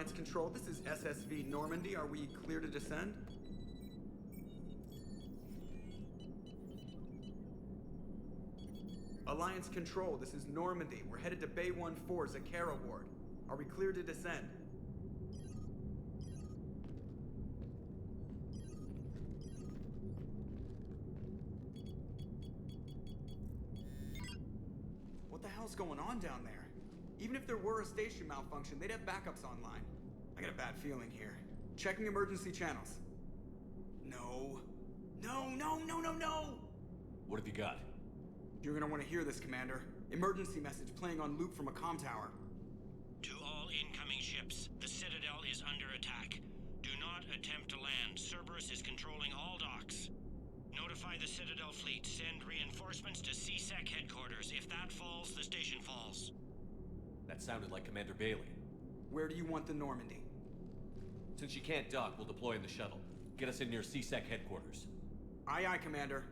Alliance Control, this is SSV Normandy. Are we clear to descend? Alliance Control, this is Normandy. We're headed to Bay 1-4, Zakara Ward. Are we clear to descend? What the hell's going on down there? Even if there were a station malfunction, they'd have backups online. I got a bad feeling here. Checking emergency channels. No. No, no, no, no, no! What have you got? You're gonna want to hear this, Commander. Emergency message playing on loop from a comm tower. To all incoming ships, the Citadel is under attack. Do not attempt to land. Cerberus is controlling all docks. Notify the Citadel fleet. Send reinforcements to CSEC headquarters. If that falls, the station falls. That sounded like Commander Bailey. Where do you want the Normandy? Since she can't dock, we'll deploy in the shuttle. Get us in near CSEC headquarters. Aye, aye, Commander.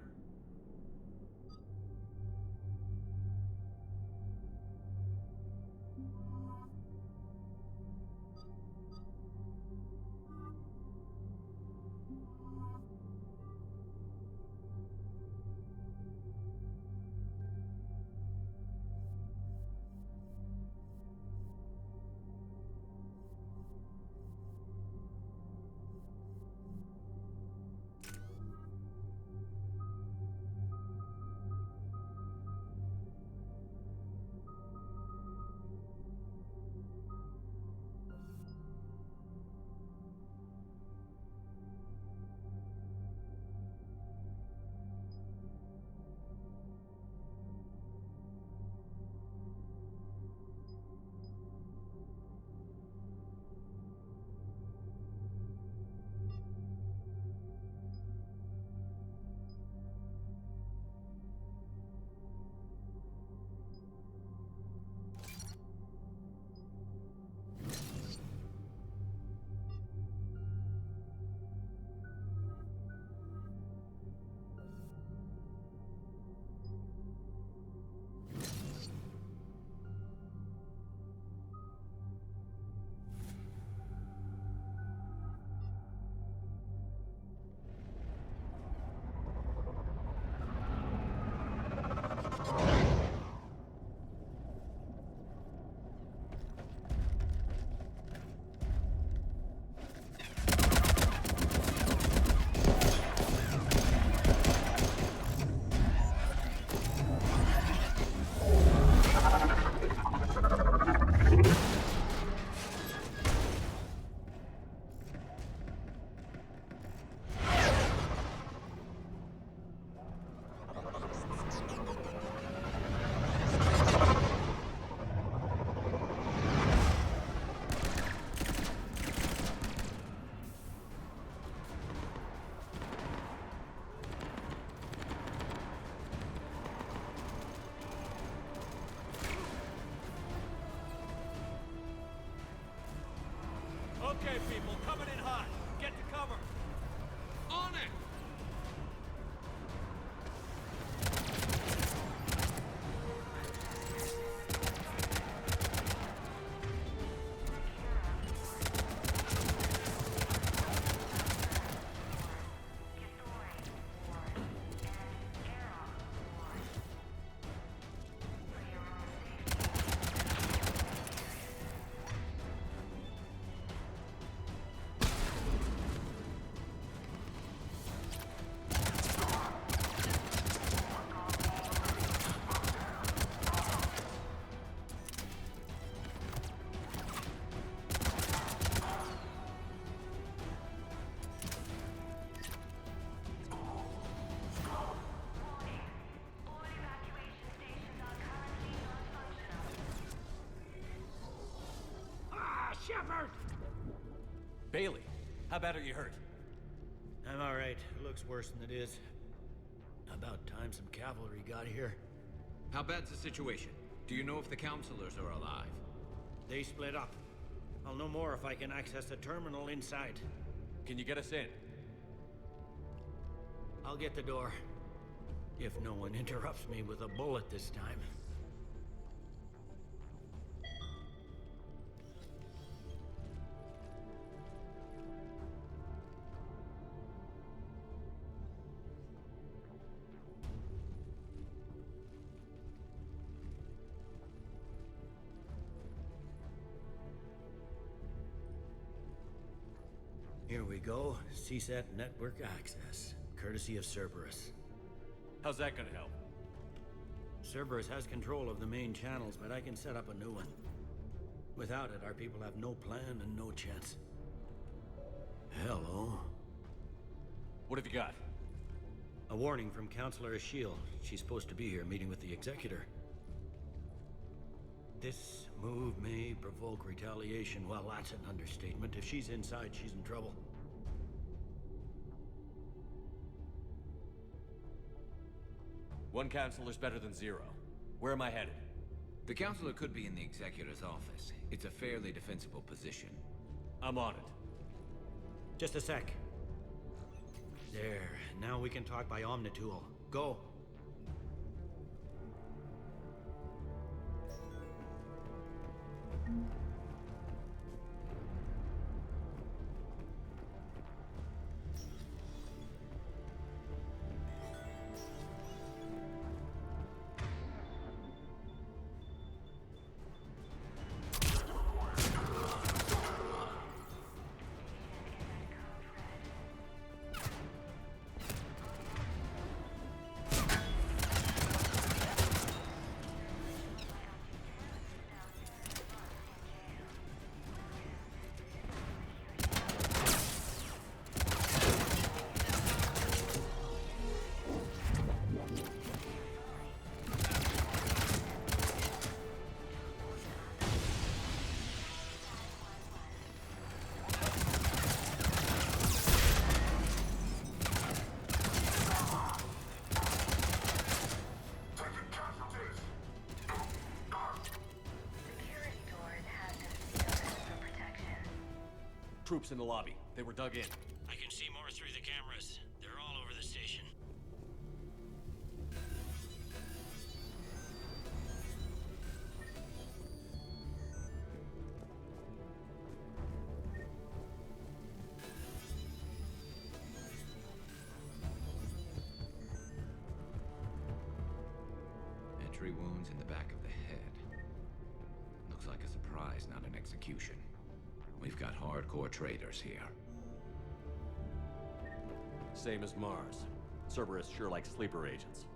Okay, people, coming in hot. Get to cover. On it! Shepard! Bailey, how bad are you hurt? I'm alright. It looks worse than it is. About time some cavalry got here. How bad's the situation? Do you know if the counselors are alive? They split up. I'll know more if I can access the terminal inside. Can you get us in? I'll get the door. If no one interrupts me with a bullet this time. Here we go. CSAT network access, courtesy of Cerberus. How's that gonna help? Cerberus has control of the main channels, but I can set up a new one. Without it, our people have no plan and no chance. Hello. What have you got? A warning from Counselor Ashiel. She's supposed to be here meeting with the Executor. This move may provoke retaliation. Well, that's an understatement. If she's inside, she's in trouble. One counselor's better than zero. Where am I headed? The Counselor could be in the Executor's office. It's a fairly defensible position. I'm on it. Just a sec. There. Now we can talk by Omnitool. Go. Troops in the lobby. They were dug in. I can see more through the cameras. They're all over the station. Entry wounds in the back of the head. Looks like a surprise, not an execution. We've got hardcore traitors here. Same as Mars. Cerberus sure likes sleeper agents.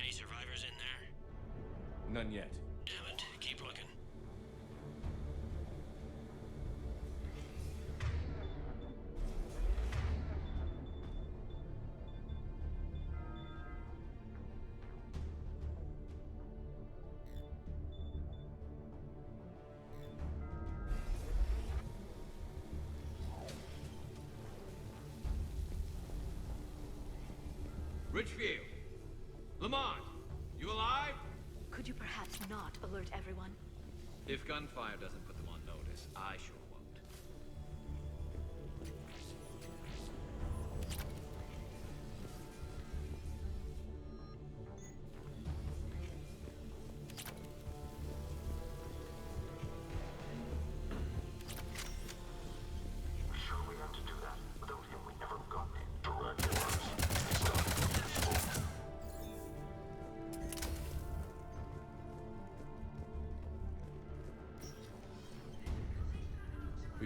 Any survivors in there? None yet. Damn it. Keep looking. Richfield! Lamont! You alive? Could you perhaps not alert everyone? If gunfire doesn't put them on notice, I sure won't.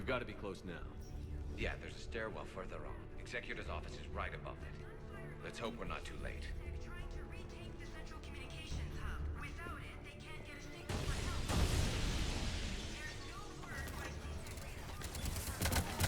We've got to be close now. Yeah, there's a stairwell further on. Executor's office is right above it. Let's hope we're not too late. They're trying to retake the central communications hub. Without it, they can't get a signal for help. There's no word why urgently needed at the comm tower.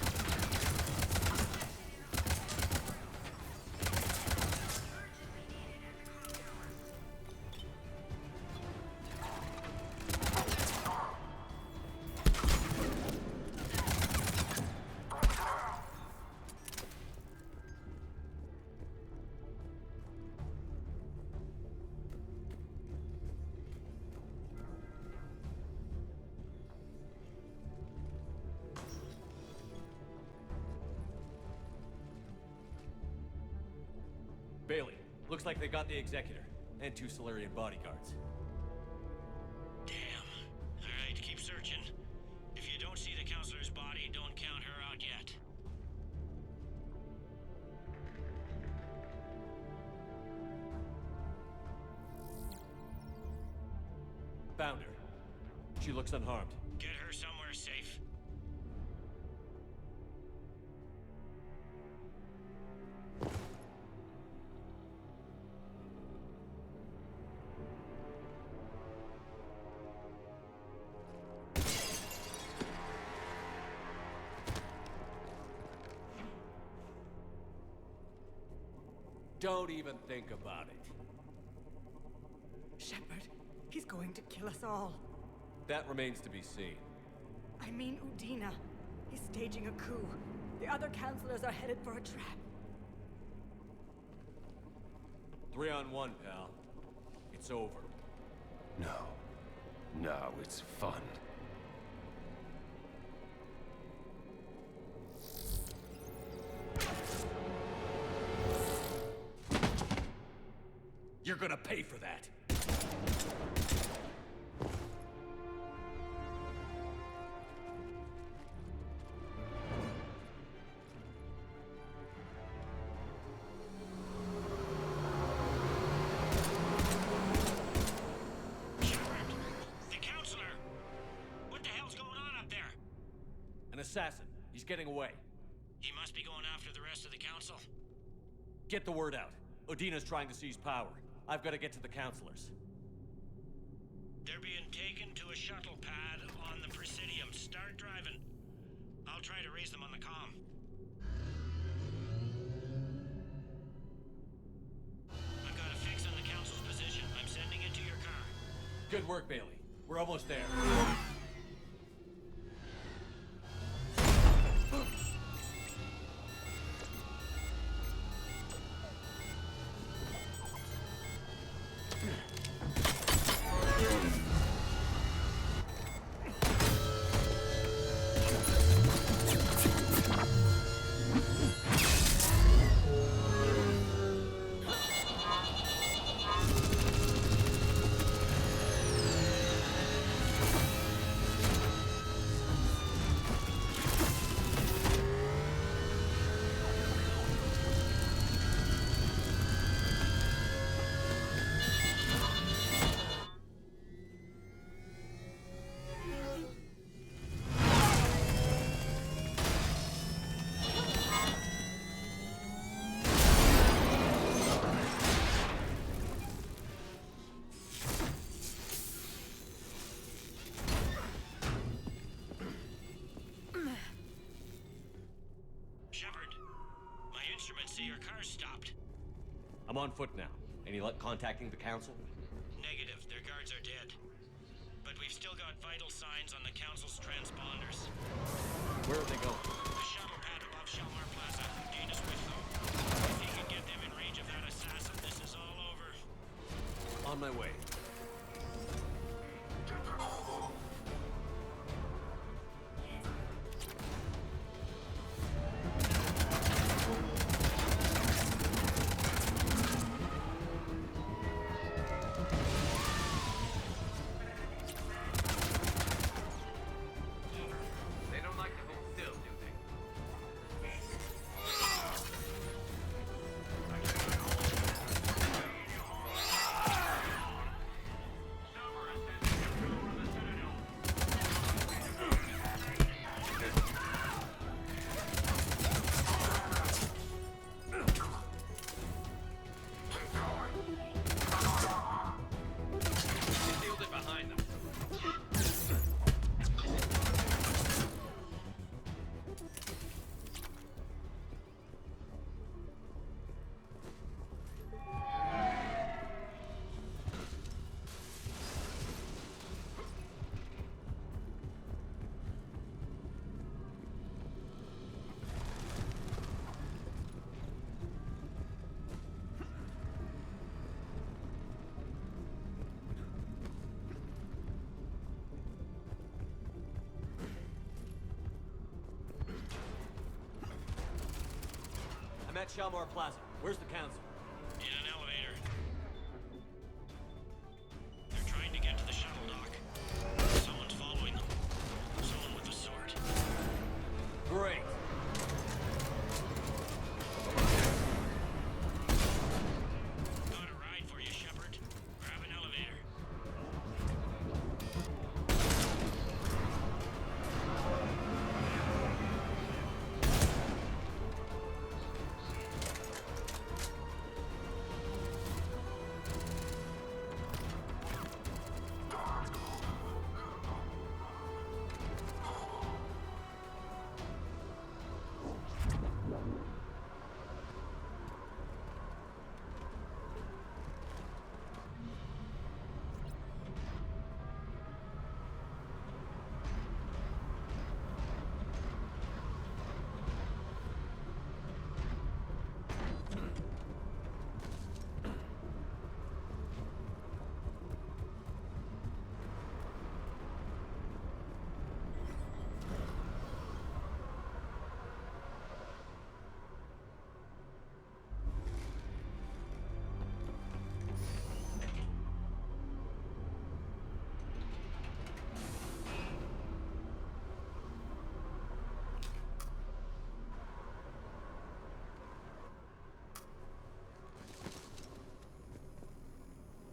Bailey, looks like they got the Executor, and 2 Solarian bodyguards. Damn. Alright, keep searching. If you don't see the counselor's body, don't count her out yet. Found her. She looks unharmed. Get her somewhere safe. Don't even think about it. Shepard, he's going to kill us all. That remains to be seen. I mean Udina. He's staging a coup. The other counselors are headed for a trap. 3 on 1, pal. It's over. No. No, it's fun. You're gonna pay for that. The counselor! What the hell's going on up there? An assassin. He's getting away. He must be going after the rest of the council. Get the word out. Odina's trying to seize power. I've got to get to the counselors. They're being taken to a shuttle pad on the Presidium. Start driving. I'll try to raise them on the comm. I've got a fix on the council's position. I'm sending it to your car. Good work, Bailey. We're almost there. Shepard, my instruments say your car's stopped. I'm on foot now. Any luck contacting the council? Negative. Their guards are dead. But we've still got vital signs on the council's transponders. Where are they going? The shuttle pad above Shalmar Plaza. Dana's with them. If he can get them in range of that assassin, this is all over. On my way. They don't like to hold still, do they? I'm at Shalmar Plaza. Where's the council? In an elevator. They're trying to get to the shuttle dock. Someone's following them. Someone with a sword. Great. Got a ride for you, Shepard. Grab an elevator.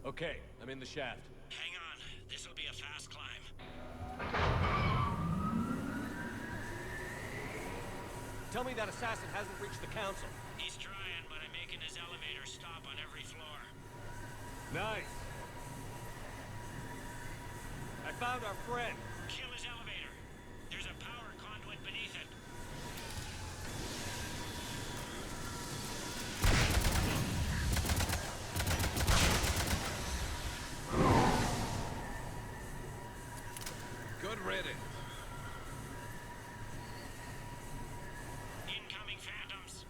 Okay, I'm in the shaft. Hang on. This'll be a fast climb. Tell me that assassin hasn't reached the council. He's trying, but I'm making his elevator stop on every floor. Nice. I found our friend. Kill his elevator. There's a power conduit beneath it. Good riddance. Incoming phantoms.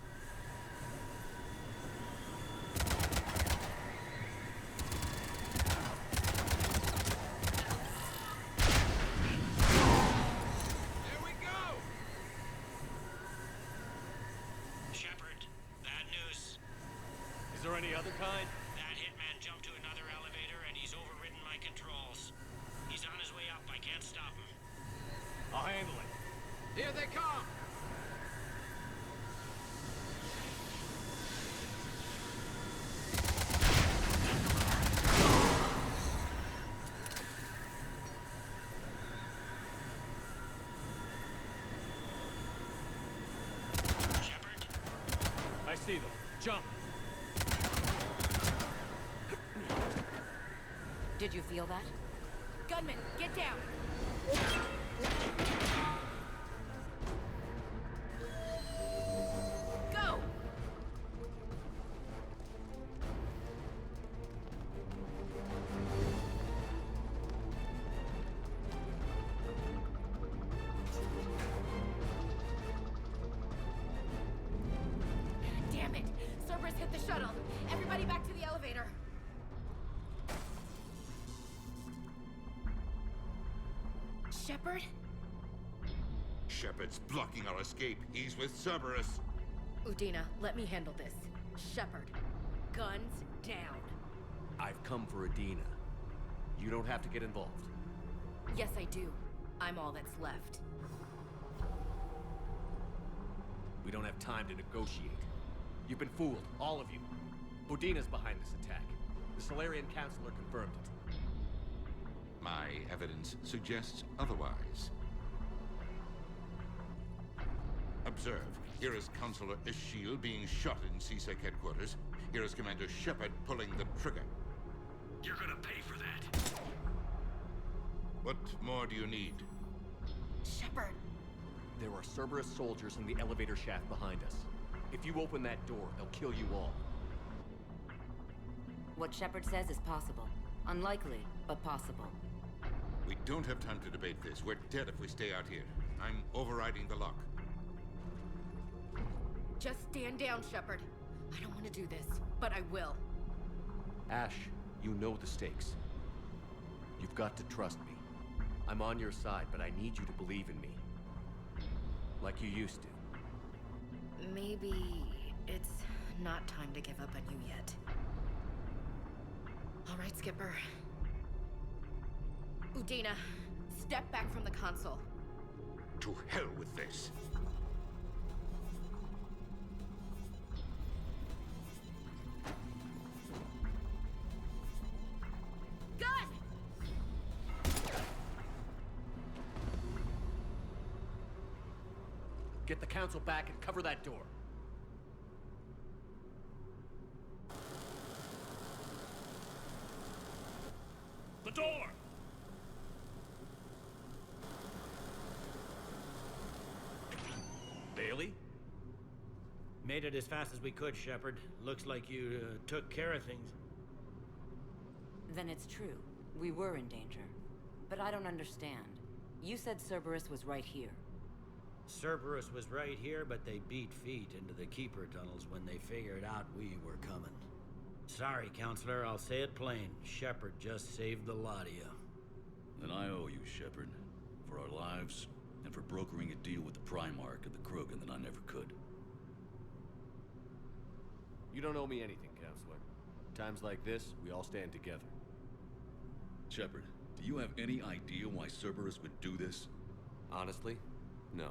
There we go! Shepard, bad news. Is there any other kind? That hitman jumped to another elevator and he's overridden my controls. He's on his way up. I can't stop him. I'll handle it. Here they come! Shepard, I see them. Jump. Did you feel that? Gunman, get down! Go! Damn it! Cerberus hit the shuttle! Everybody back to the elevator! Shepard? Shepard's blocking our escape. He's with Cerberus. Udina, let me handle this. Shepard, guns down. I've come for Adina. You don't have to get involved. Yes, I do. I'm all that's left. We don't have time to negotiate. You've been fooled, all of you. Udina's behind this attack. The Solarian Councilor confirmed it. My evidence suggests otherwise. Observe. Here is Councilor Ishiel being shot in CSEC headquarters. Here is Commander Shepard pulling the trigger. you're gonna pay for that. What more do you need? Shepard. There are Cerberus soldiers in the elevator shaft behind us. If you open that door, they'll kill you all. What Shepard says is possible. Unlikely, but possible. We don't have time to debate this. We're dead if we stay out here. I'm overriding the lock. Just stand down, Shepard. I don't want to do this, but I will. Ash, you know the stakes. You've got to trust me. I'm on your side, but I need you to believe in me. Like you used to. Maybe It's not time to give up on you yet. All right, Skipper. Udina, step back from the console. To hell with this. Gun! Get the council back and cover that door. The door! Bailey? Made it as fast as we could, Shepard. Looks like you took care of things. Then it's true. We were in danger. But I don't understand. You said Cerberus was right here. Cerberus was right here, but they beat feet into the Keeper tunnels when they figured out we were coming. Sorry, Counselor, I'll say it plain. Shepard just saved the lot of you. Then I owe you, Shepard. For our lives, and for brokering a deal with the Primarch of the Krogan that I never could. You don't owe me anything, Counselor. Times like this, we all stand together. Shepard, do you have any idea why Cerberus would do this? Honestly, no.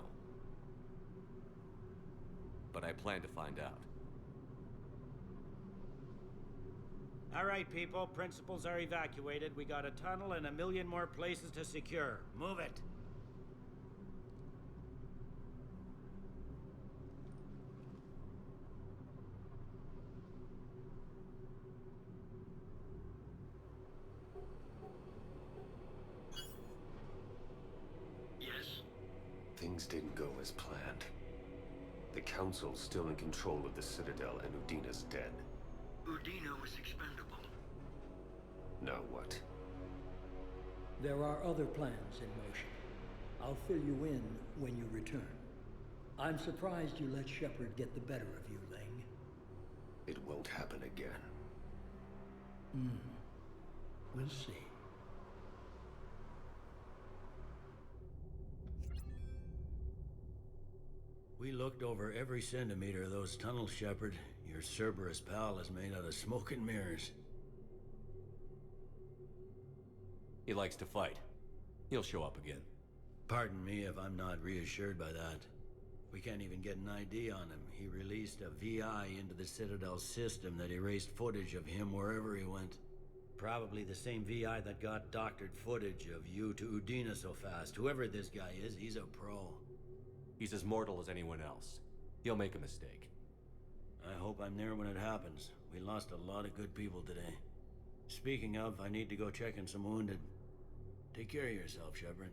But I plan to find out. All right, people. Principals are evacuated. We got a tunnel and 1 million more places to secure. Move it. Things didn't go as planned. The Council's still in control of the Citadel and Udina's dead. Udina was expendable. Now what? There are other plans in motion. I'll fill you in when you return. I'm surprised you let Shepard get the better of you, Ling. It won't happen again. We'll see. We looked over every centimeter of those tunnels, Shepard. Your Cerberus pal is made out of smoke and mirrors. He likes to fight. He'll show up again. Pardon me if I'm not reassured by that. We can't even get an ID on him. He released a VI into the Citadel system that erased footage of him wherever he went. Probably the same VI that got doctored footage of you to Udina so fast. Whoever this guy is, he's a pro. He's as mortal as anyone else. He'll make a mistake. I hope I'm there when it happens. We lost a lot of good people today. Speaking of, I need to go check on some wounded. Take care of yourself, Shepard.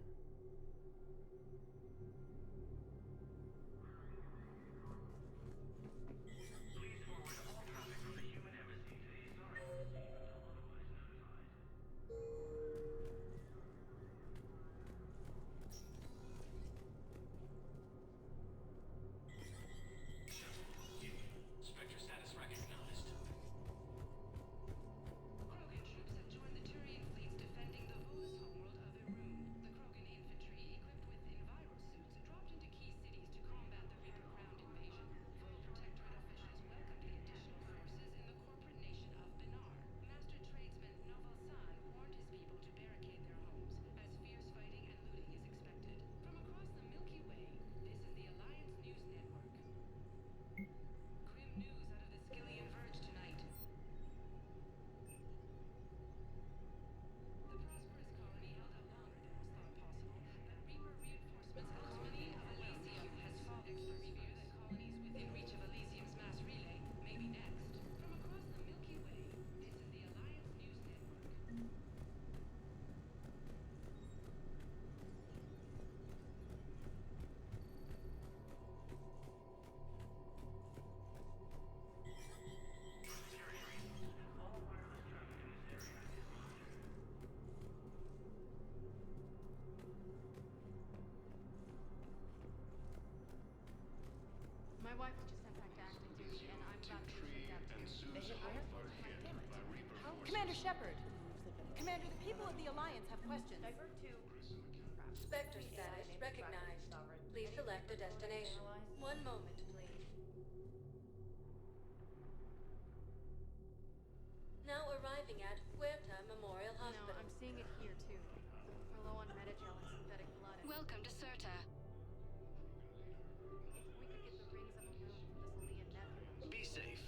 My wife was just sent back to active duty, and I'm about to shift out to they hit Iron? Damn it. Commander Shepard! Commander, the people of the Alliance have questions. Divert to... Spectre status recognized. Please select a destination. 1 moment, please. Now arriving at Huerta Memorial Hospital. No, I'm seeing it here too. We're low on Metagel and synthetic blood. Welcome to Serta. If we could get the rings of the moon from the Celia Nebula. Be safe.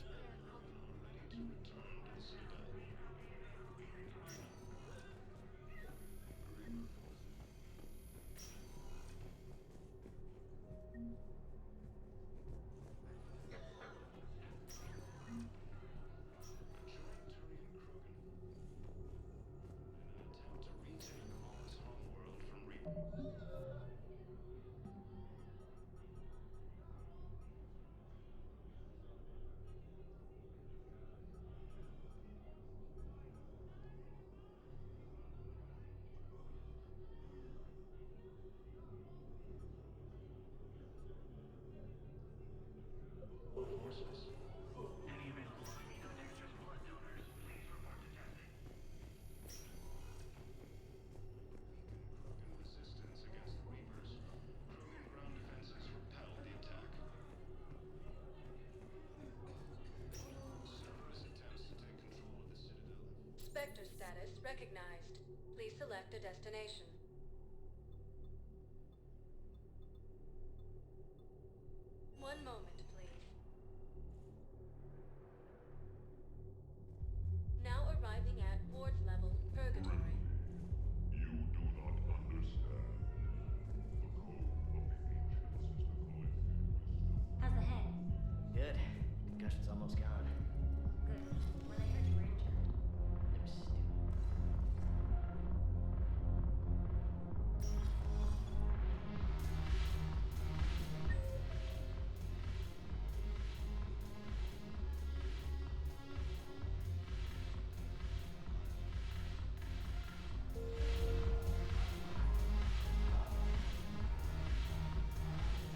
Spectre status recognized. Please select a destination. One moment, please. Now arriving at Ward's level, Purgatory. You do not understand. The code of the ancients is the collective wisdom. How's the head? Good. Concussion's almost gone. Good. When I heard you were injured. It was stupid.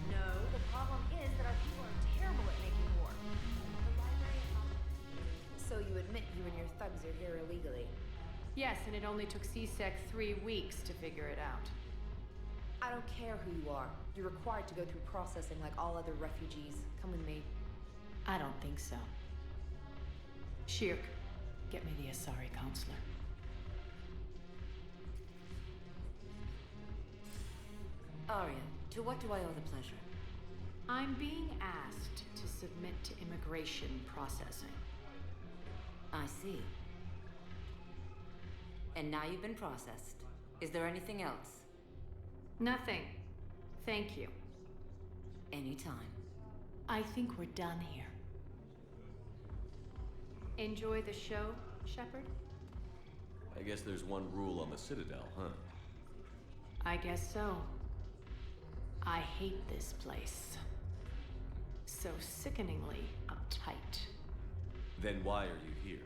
No, the problem is that our people are terrible at making war. The library and So you admit you and your thugs are here illegally? Yes, and it only took CSEC 3 weeks to figure it out. I don't care who you are. You're required to go through processing like all other refugees. Come with me. I don't think so. Shirk, get me the Asari counselor. Arya, to what do I owe the pleasure? I'm being asked to submit to immigration processing. I see. And now you've been processed. Is there anything else? Nothing. Thank you. Anytime. I think we're done here. Enjoy the show, Shepard? I guess there's one rule on the Citadel, huh? I guess so. I hate this place. So sickeningly uptight. Then why are you here?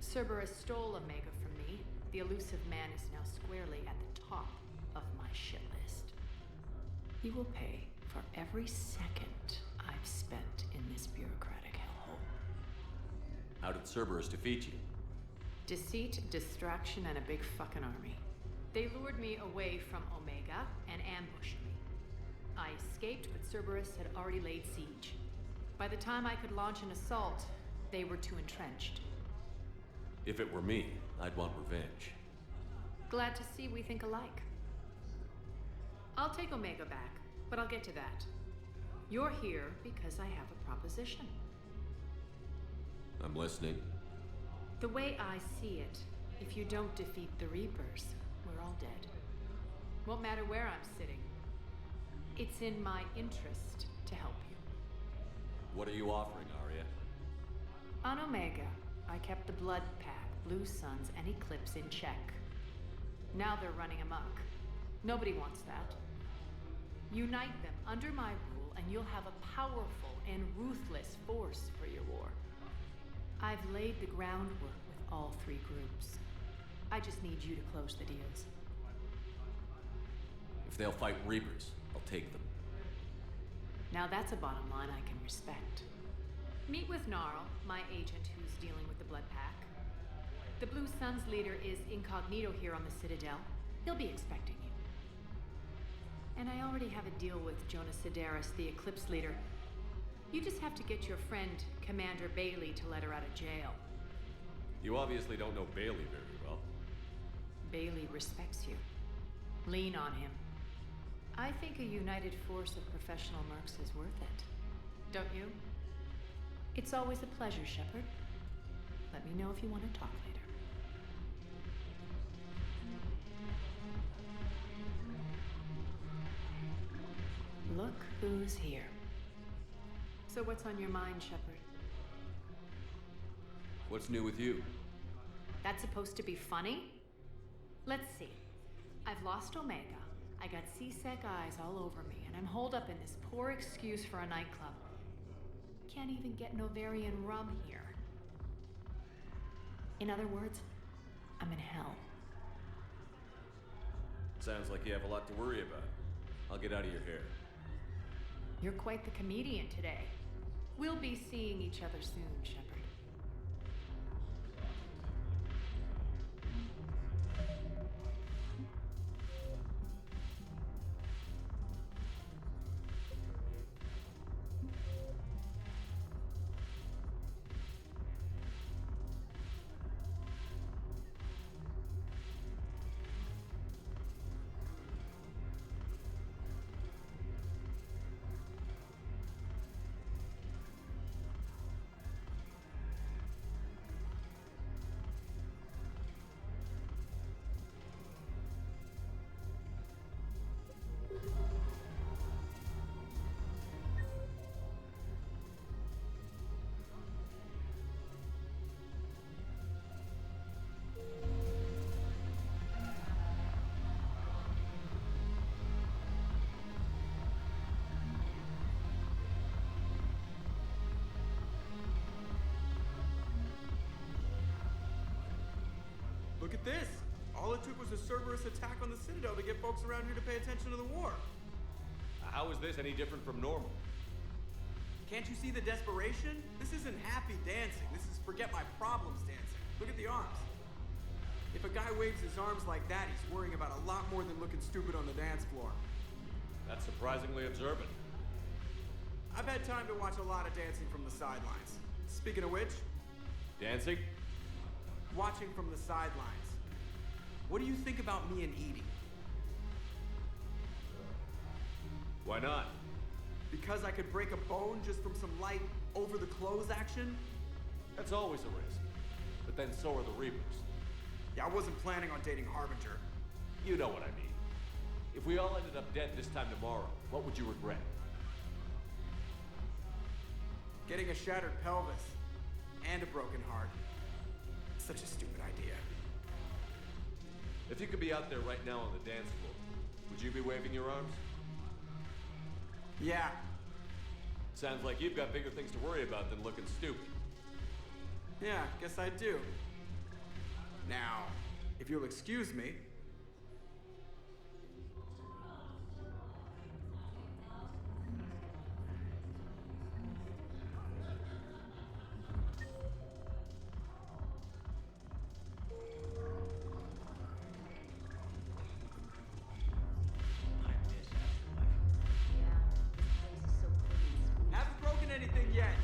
Cerberus stole Omega from me. The elusive man is now squarely at the top of my shit list. He will pay for every second I've spent in this bureaucratic hellhole. How did Cerberus defeat you? Deceit, distraction, and a big fucking army. They lured me away from Omega and ambushed me. I escaped, but Cerberus had already laid siege. By the time I could launch an assault, they were too entrenched. If it were me, I'd want revenge. Glad to see we think alike. I'll take Omega back, but I'll get to that. You're here because I have a proposition. I'm listening. The way I see it, if you don't defeat the Reapers, we're all dead. Won't matter where I'm sitting. It's in my interest to help you. What are you offering, Arya? On Omega, I kept the Blood Pack, Blue Suns, and Eclipse in check. Now they're running amok. Nobody wants that. Unite them under my rule, and you'll have a powerful and ruthless force for your war. I've laid the groundwork with all 3 groups. I just need you to close the deals. If they'll fight Reapers, I'll take them. Now that's a bottom line I can respect. Meet with Gnarl, my agent who's dealing with the Blood Pack. The Blue Suns leader is incognito here on the Citadel. He'll be expecting you. And I already have a deal with Jonas Sidaris, the Eclipse leader. You just have to get your friend, Commander Bailey, to let her out of jail. You obviously don't know Bailey very well. Bailey respects you. Lean on him. I think a united force of professional mercs is worth it. Don't you? It's always a pleasure, Shepard. Let me know if you want to talk later. Look who's here. So what's on your mind, Shepard? What's new with you? That's supposed to be funny? Let's see. I've lost Omega. I got C-Sec eyes all over me, and I'm holed up in this poor excuse for a nightclub. Can't even get Novarian rum here. In other words, I'm in hell. Sounds like you have a lot to worry about. I'll get out of your hair. You're quite the comedian today. We'll be seeing each other soon, Shepard. Look at this! All it took was a Cerberus attack on the Citadel to get folks around here to pay attention to the war. How is this any different from normal? Can't you see the desperation? This isn't happy dancing. This is forget my problems dancing. Look at the arms. If a guy waves his arms like that, he's worrying about a lot more than looking stupid on the dance floor. That's surprisingly observant. I've had time to watch a lot of dancing from the sidelines. Speaking of which... Dancing? Watching from the sidelines. What do you think about me and Edie? Why not? Because I could break a bone just from some light over-the-clothes action? That's always a risk. But then so are the Reapers. Yeah, I wasn't planning on dating Harbinger. You know what I mean. If we all ended up dead this time tomorrow, what would you regret? Getting a shattered pelvis. And a broken heart. Such a stupid idea. If you could be out there right now on the dance floor, would you be waving your arms? Yeah. Sounds like you've got bigger things to worry about than looking stupid. Yeah, guess I do. Now, if you'll excuse me... Haven't broken anything yet.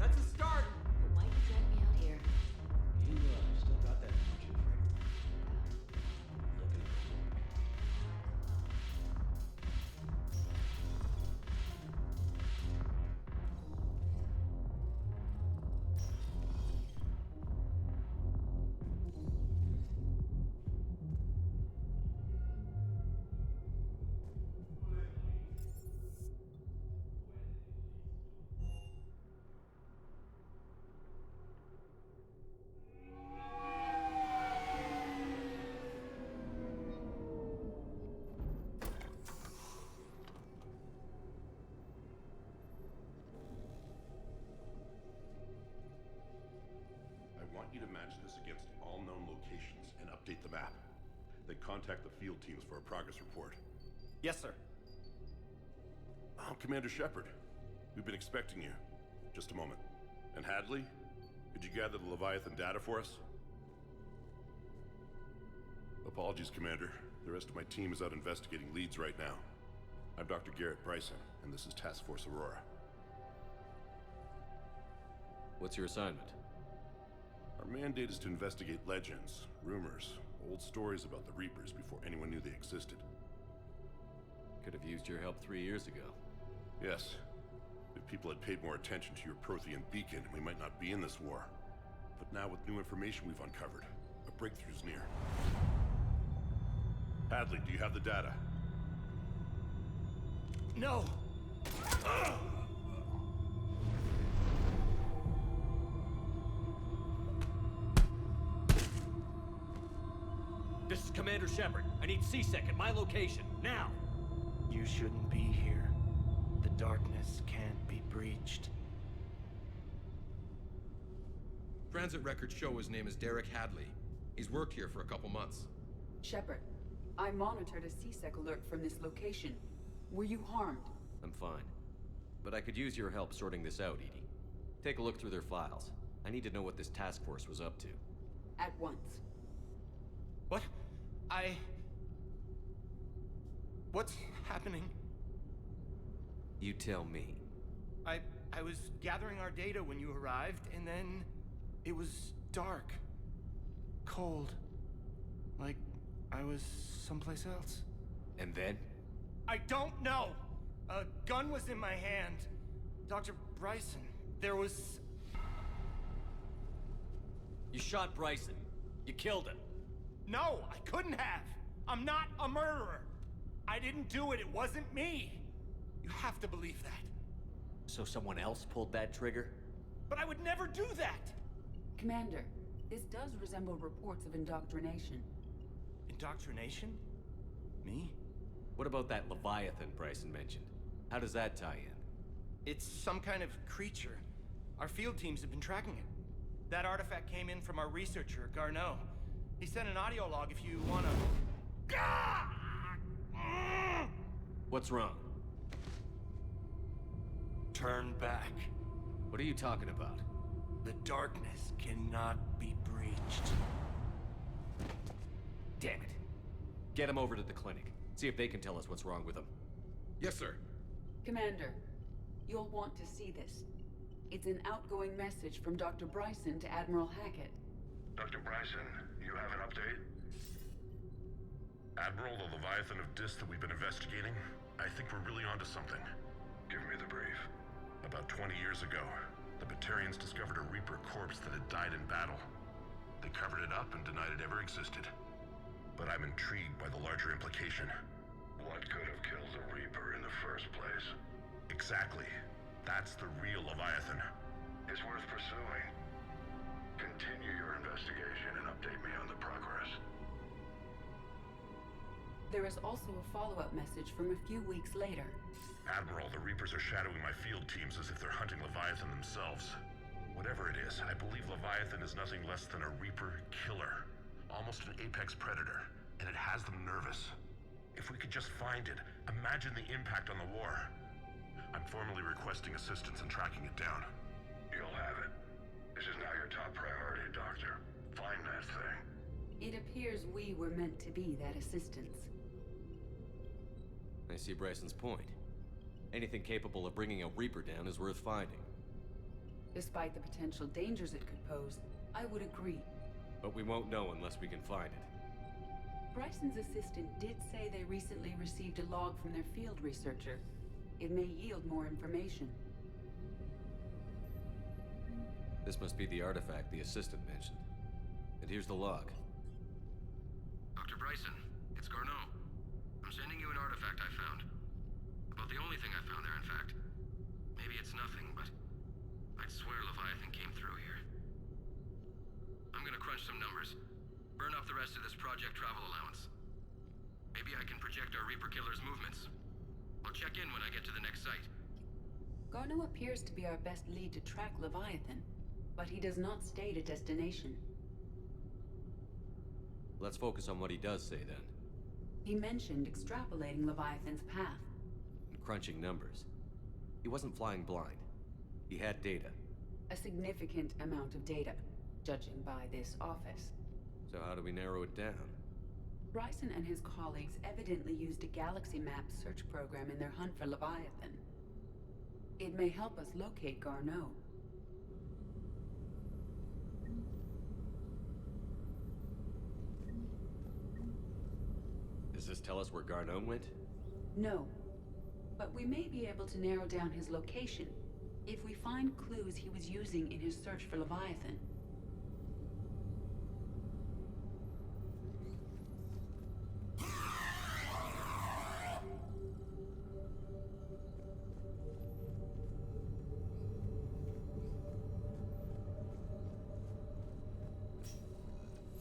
That's a start. But why'd you drag me out here? You still got that punch in frame. Looking I want you to match this against all known locations and update the map. Then contact the field teams for a progress report. Yes, sir. I'm Commander Shepard. We've been expecting you. Just a moment. And Hadley, could you gather the Leviathan data for us? Apologies, Commander. The rest of my team is out investigating leads right now. I'm Dr. Garrett Bryson, and this is Task Force Aurora. What's your assignment? Our mandate is to investigate legends, rumors, old stories about the Reapers before anyone knew they existed. Could have used your help 3 years ago. Yes. If people had paid more attention to your Prothean beacon, we might not be in this war. But now with new information we've uncovered, a breakthrough's near. Hadley, do you have the data? No! This is Commander Shepard. I need C-Sec at my location, now! You shouldn't be here. The darkness can't be breached. Transit records show his name is Derek Hadley. He's worked here for a couple months. Shepard, I monitored a C-Sec alert from this location. Were you harmed? I'm fine. But I could use your help sorting this out, Edie. Take a look through their files. I need to know what this task force was up to. At once. What? What's happening? You tell me. I was gathering our data when you arrived, and then it was dark. Cold. Like I was someplace else. And then? I don't know! A gun was in my hand. Dr. Bryson, there was... You shot Bryson. You killed him. No, I couldn't have. I'm not a murderer. I didn't do it. It wasn't me. You have to believe that. So someone else pulled that trigger? But I would never do that! Commander, this does resemble reports of indoctrination. Indoctrination? Me? What about that Leviathan Bryson mentioned? How does that tie in? It's some kind of creature. Our field teams have been tracking it. That artifact came in from our researcher, Garneau. He sent an audio log if you wanna... What's wrong? Turn back. What are you talking about? The darkness cannot be breached. Damn it. Get him over to the clinic. See if they can tell us what's wrong with him. Yes, sir. Commander, you'll want to see this. It's an outgoing message from Dr. Bryson to Admiral Hackett. Dr. Bryson, you have an update? Admiral, the Leviathan of Dis that we've been investigating, I think we're really onto something. Give me the brief. About 20 years ago, the Batarians discovered a Reaper corpse that had died in battle. They covered it up and denied it ever existed. But I'm intrigued by the larger implication. What could have killed the Reaper in the first place? Exactly. That's the real Leviathan. It's worth pursuing. Continue your investigation and update me on the progress. There is also a follow-up message from a few weeks later. Admiral, the Reapers are shadowing my field teams as if they're hunting Leviathan themselves. Whatever it is, I believe Leviathan is nothing less than a Reaper killer. Almost an apex predator, and it has them nervous. If we could just find it, imagine the impact on the war. I'm formally requesting assistance in tracking it down. You'll have it. This is now your top priority, Doctor. Find that thing. It appears we were meant to be that assistance. I see Bryson's point. Anything capable of bringing a Reaper down is worth finding. Despite the potential dangers it could pose, I would agree. But we won't know unless we can find it. Bryson's assistant did say they recently received a log from their field researcher. It may yield more information. This must be the artifact the assistant mentioned. And here's the log. Dr. Bryson, it's Garneau. I'm sending you an artifact I found. About the only thing I found there, in fact. Maybe it's nothing, but I'd swear Leviathan came through here. I'm gonna crunch some numbers. Burn off the rest of this project travel allowance. Maybe I can project our Reaper killer's movements. I'll check in when I get to the next site. Garneau appears to be our best lead to track Leviathan, but he does not state a destination. Let's focus on what he does say then. He mentioned extrapolating Leviathan's path. And crunching numbers. He wasn't flying blind. He had data. A significant amount of data, judging by this office. So how do we narrow it down? Bryson and his colleagues evidently used a galaxy map search program in their hunt for Leviathan. It may help us locate Garneau. Does this tell us where Garneau went? No. But we may be able to narrow down his location if we find clues he was using in his search for Leviathan.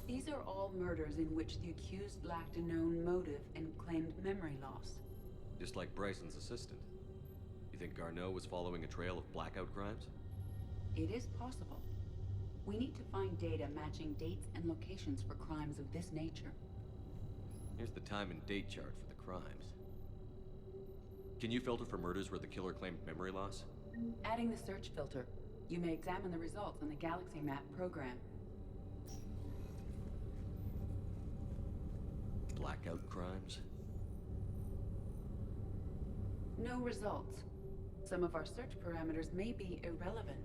These are all murders in which the accused lacked a known motive and claimed memory loss. Just like Bryson's assistant. You think Garneau was following a trail of blackout crimes? It is possible. We need to find data matching dates and locations for crimes of this nature. Here's the time and date chart for the crimes. Can you filter for murders where the killer claimed memory loss? Adding the search filter, you may examine the results on the Galaxy Map program. Blackout crimes? No results. Some of our search parameters may be irrelevant.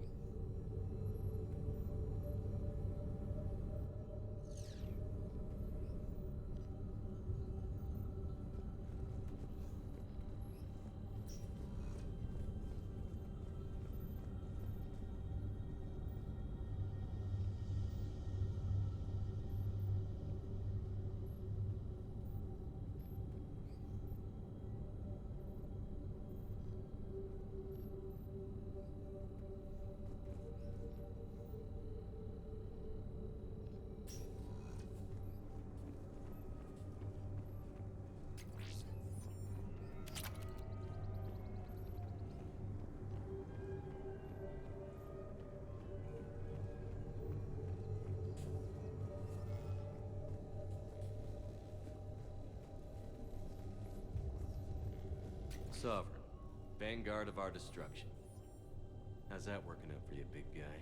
Sovereign. Vanguard of our destruction. How's that working out for you, big guy?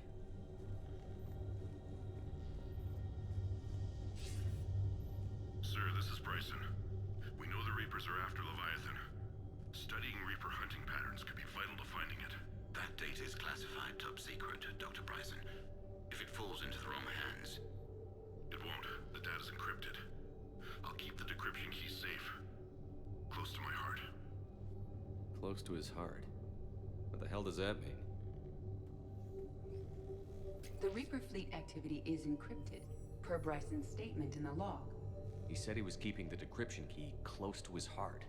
Sir, this is Bryson. We know the Reapers are after Leviathan. Studying Reaper hunting patterns could be vital to finding it. That data is classified top secret, Dr. Bryson. If it falls into the wrong hands... It won't. The data's encrypted. I'll keep the decryption key safe. Close to my heart. Close to his heart. What the hell does that mean? The Reaper fleet activity is encrypted, per Bryson's statement in the log. He said he was keeping the decryption key close to his heart.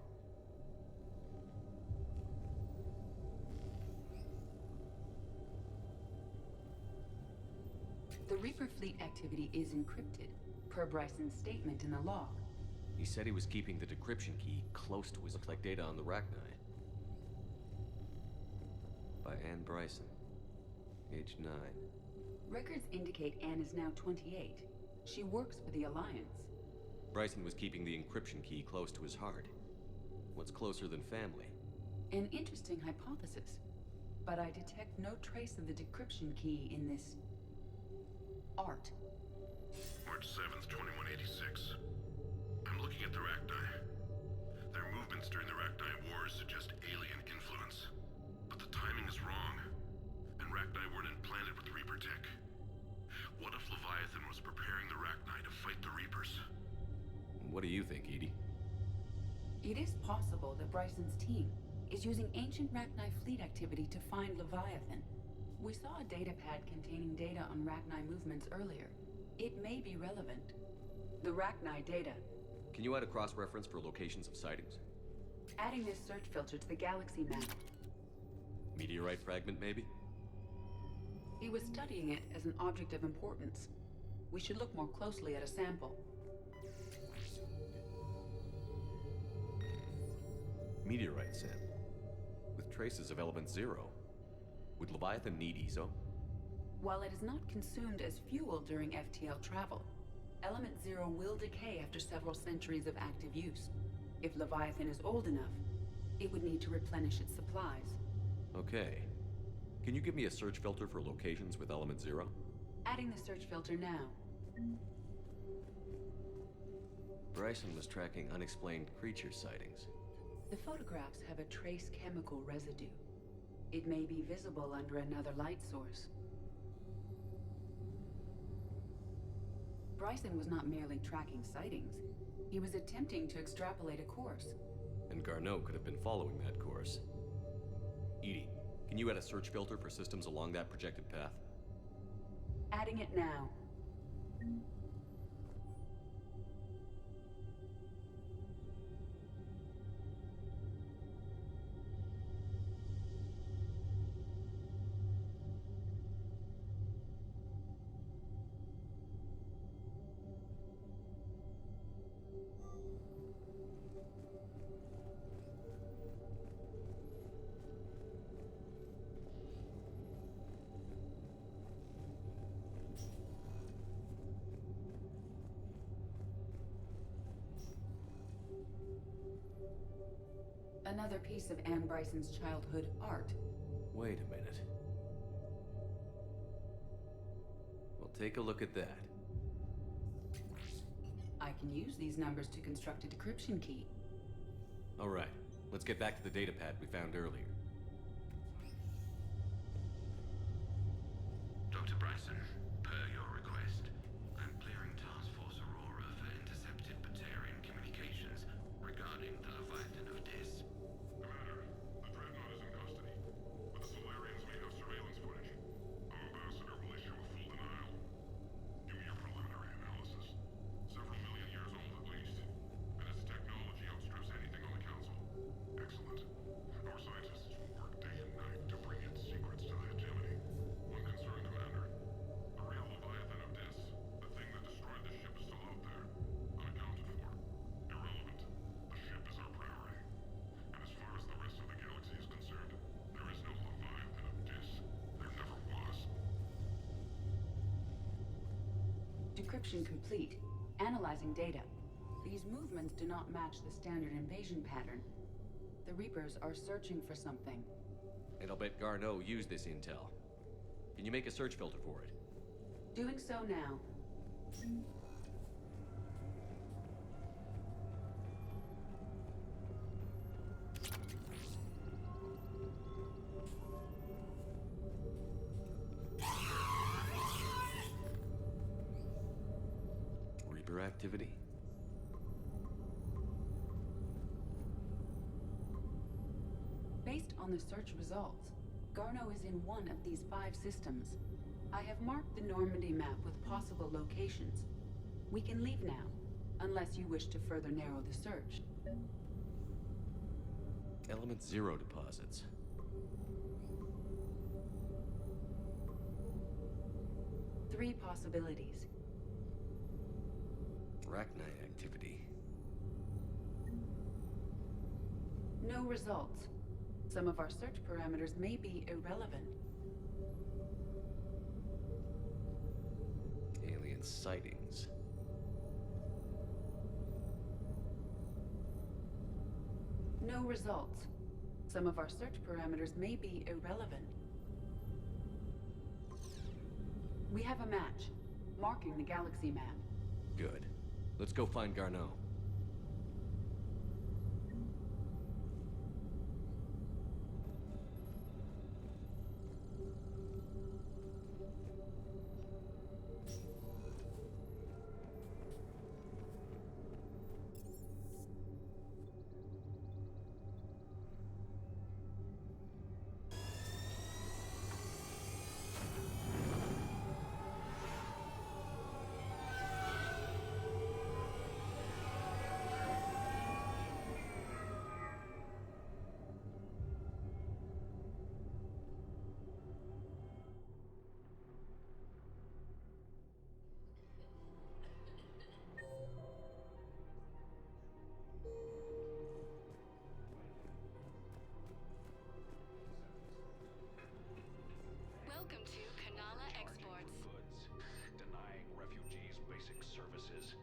The Reaper fleet activity is encrypted, per Bryson's statement in the log. He said he was keeping the decryption key close to his... Looks like data on the Rachni. By Anne Bryson. Age 9. Records indicate Anne is now 28. She works for the Alliance. Bryson was keeping the encryption key close to his heart. What's closer than family? An interesting hypothesis. But I detect no trace of the decryption key in this... art. March 7th, 2186. I'm looking at the Rachni. Their movements during the Rachni Wars suggest alien influence. But the timing is wrong. And Rachni weren't implanted with Reaper tech. What if Leviathan was preparing the Rachni to fight the Reapers? What do you think, Edie? It is possible that Bryson's team is using ancient Rachni fleet activity to find Leviathan. We saw a datapad containing data on Rachni movements earlier. It may be relevant. The Rachni data. Can you add a cross-reference for locations of sightings? Adding this search filter to the Galaxy Map. Meteorite fragment, maybe? He was studying it as an object of importance. We should look more closely at a sample. Meteorite sample. With traces of element 0. Would Leviathan need ESO? While it is not consumed as fuel during FTL travel, element 0 will decay after several centuries of active use. If Leviathan is old enough, it would need to replenish its supplies. Okay. Can you give me a search filter for locations with element 0? Adding the search filter now. Bryson was tracking unexplained creature sightings. The photographs have a trace chemical residue. It may be visible under another light source. Bryson was not merely tracking sightings. He was attempting to extrapolate a course. And Garneau could have been following that course. EDI, can you add a search filter for systems along that projected path? Adding it now. Another piece of Anne Bryson's childhood art. Wait a minute. Well, take a look at that. I can use these numbers to construct a decryption key. All right, let's get back to the data pad we found earlier. Dr. Bryson, per your request, I'm clearing Task Force Aurora for intercepted Batarian communications regarding the Leviathan of Dis. Commander, the Dreadnought is in custody, but the Solarians may have surveillance footage. Our ambassador will issue a full denial. Give me your preliminary analysis. Several million years old at least, and its technology outstrips anything on the Council. Excellent. Our scientists will work day and night to bring its secrets to the hegemony. One concern, Commander. The real Leviathan of Dis, the thing that destroyed the ship, is still out there, unaccounted for. Irrelevant. The ship is our priority. And as far as the rest of the galaxy is concerned, there is no Leviathan of Dis. There never was. Decryption complete. Analyzing data. These movements do not match the standard invasion pattern. The Reapers are searching for something. And I'll bet Garneau used this intel. Can you make a search filter for it? Doing so now. Reaper activity? Based on the search results, Garneau is in one of these 5 systems. I have marked the Normandy map with possible locations. We can leave now, unless you wish to further narrow the search. Element 0 deposits. Three possibilities. Arachnite activity. No results. Some of our search parameters may be irrelevant. Alien sightings. No results. Some of our search parameters may be irrelevant. We have a match, marking the galaxy map. Good. Let's go find Garneau. Welcome to Kanala Exports. Goods, denying refugees basic services.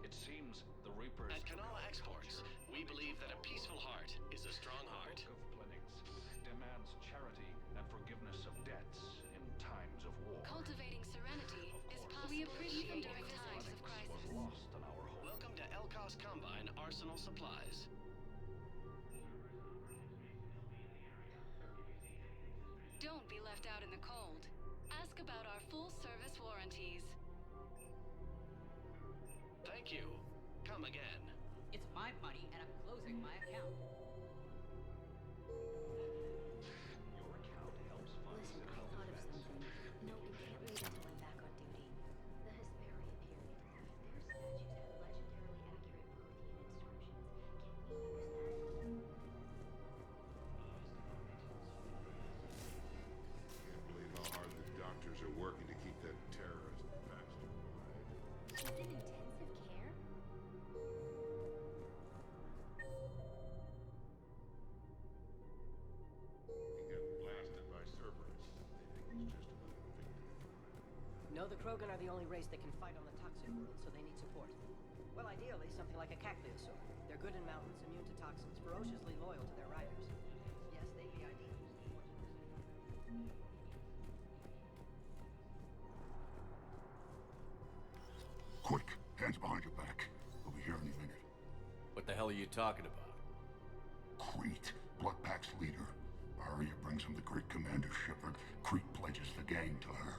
It seems the Reapers... At Kanala Exports, we believe that a peaceful heart is a strong heart. Book of Clinics demands charity and forgiveness of debts in times of war. Cultivating serenity is possible even during times of crisis. Lost on our home. Welcome to Elkos Combine Arsenal Supplies. Don't be left out in the cold. Ask about our full-service warranties. Thank you. Come again. It's my money, and I'm closing my account. Your account helps fund Listen, I thought of something. No, we can't wait until I'm back on duty. The Hesperia period. Their statues have legendarily accurate Prothean inscriptions. Can we use that? Can't believe how hard the doctors are working to keep that terrorist bastard quiet. She's in intensive care? He got blasted by Cerberus. They think it's just another victim. No, the Krogan are the only race that can fight on the toxic world, so they need support. Well, ideally, something like a cacliosaur. They're good in mountains, immune to toxins, ferociously loyal to their riders. Yes, they'd be ideal. Quick, hands behind your back. We'll be here any minute. What the hell are you talking about? Crete, Bloodpack's leader. Arya brings him the great Commander Shepard. Crete pledges the gang to her.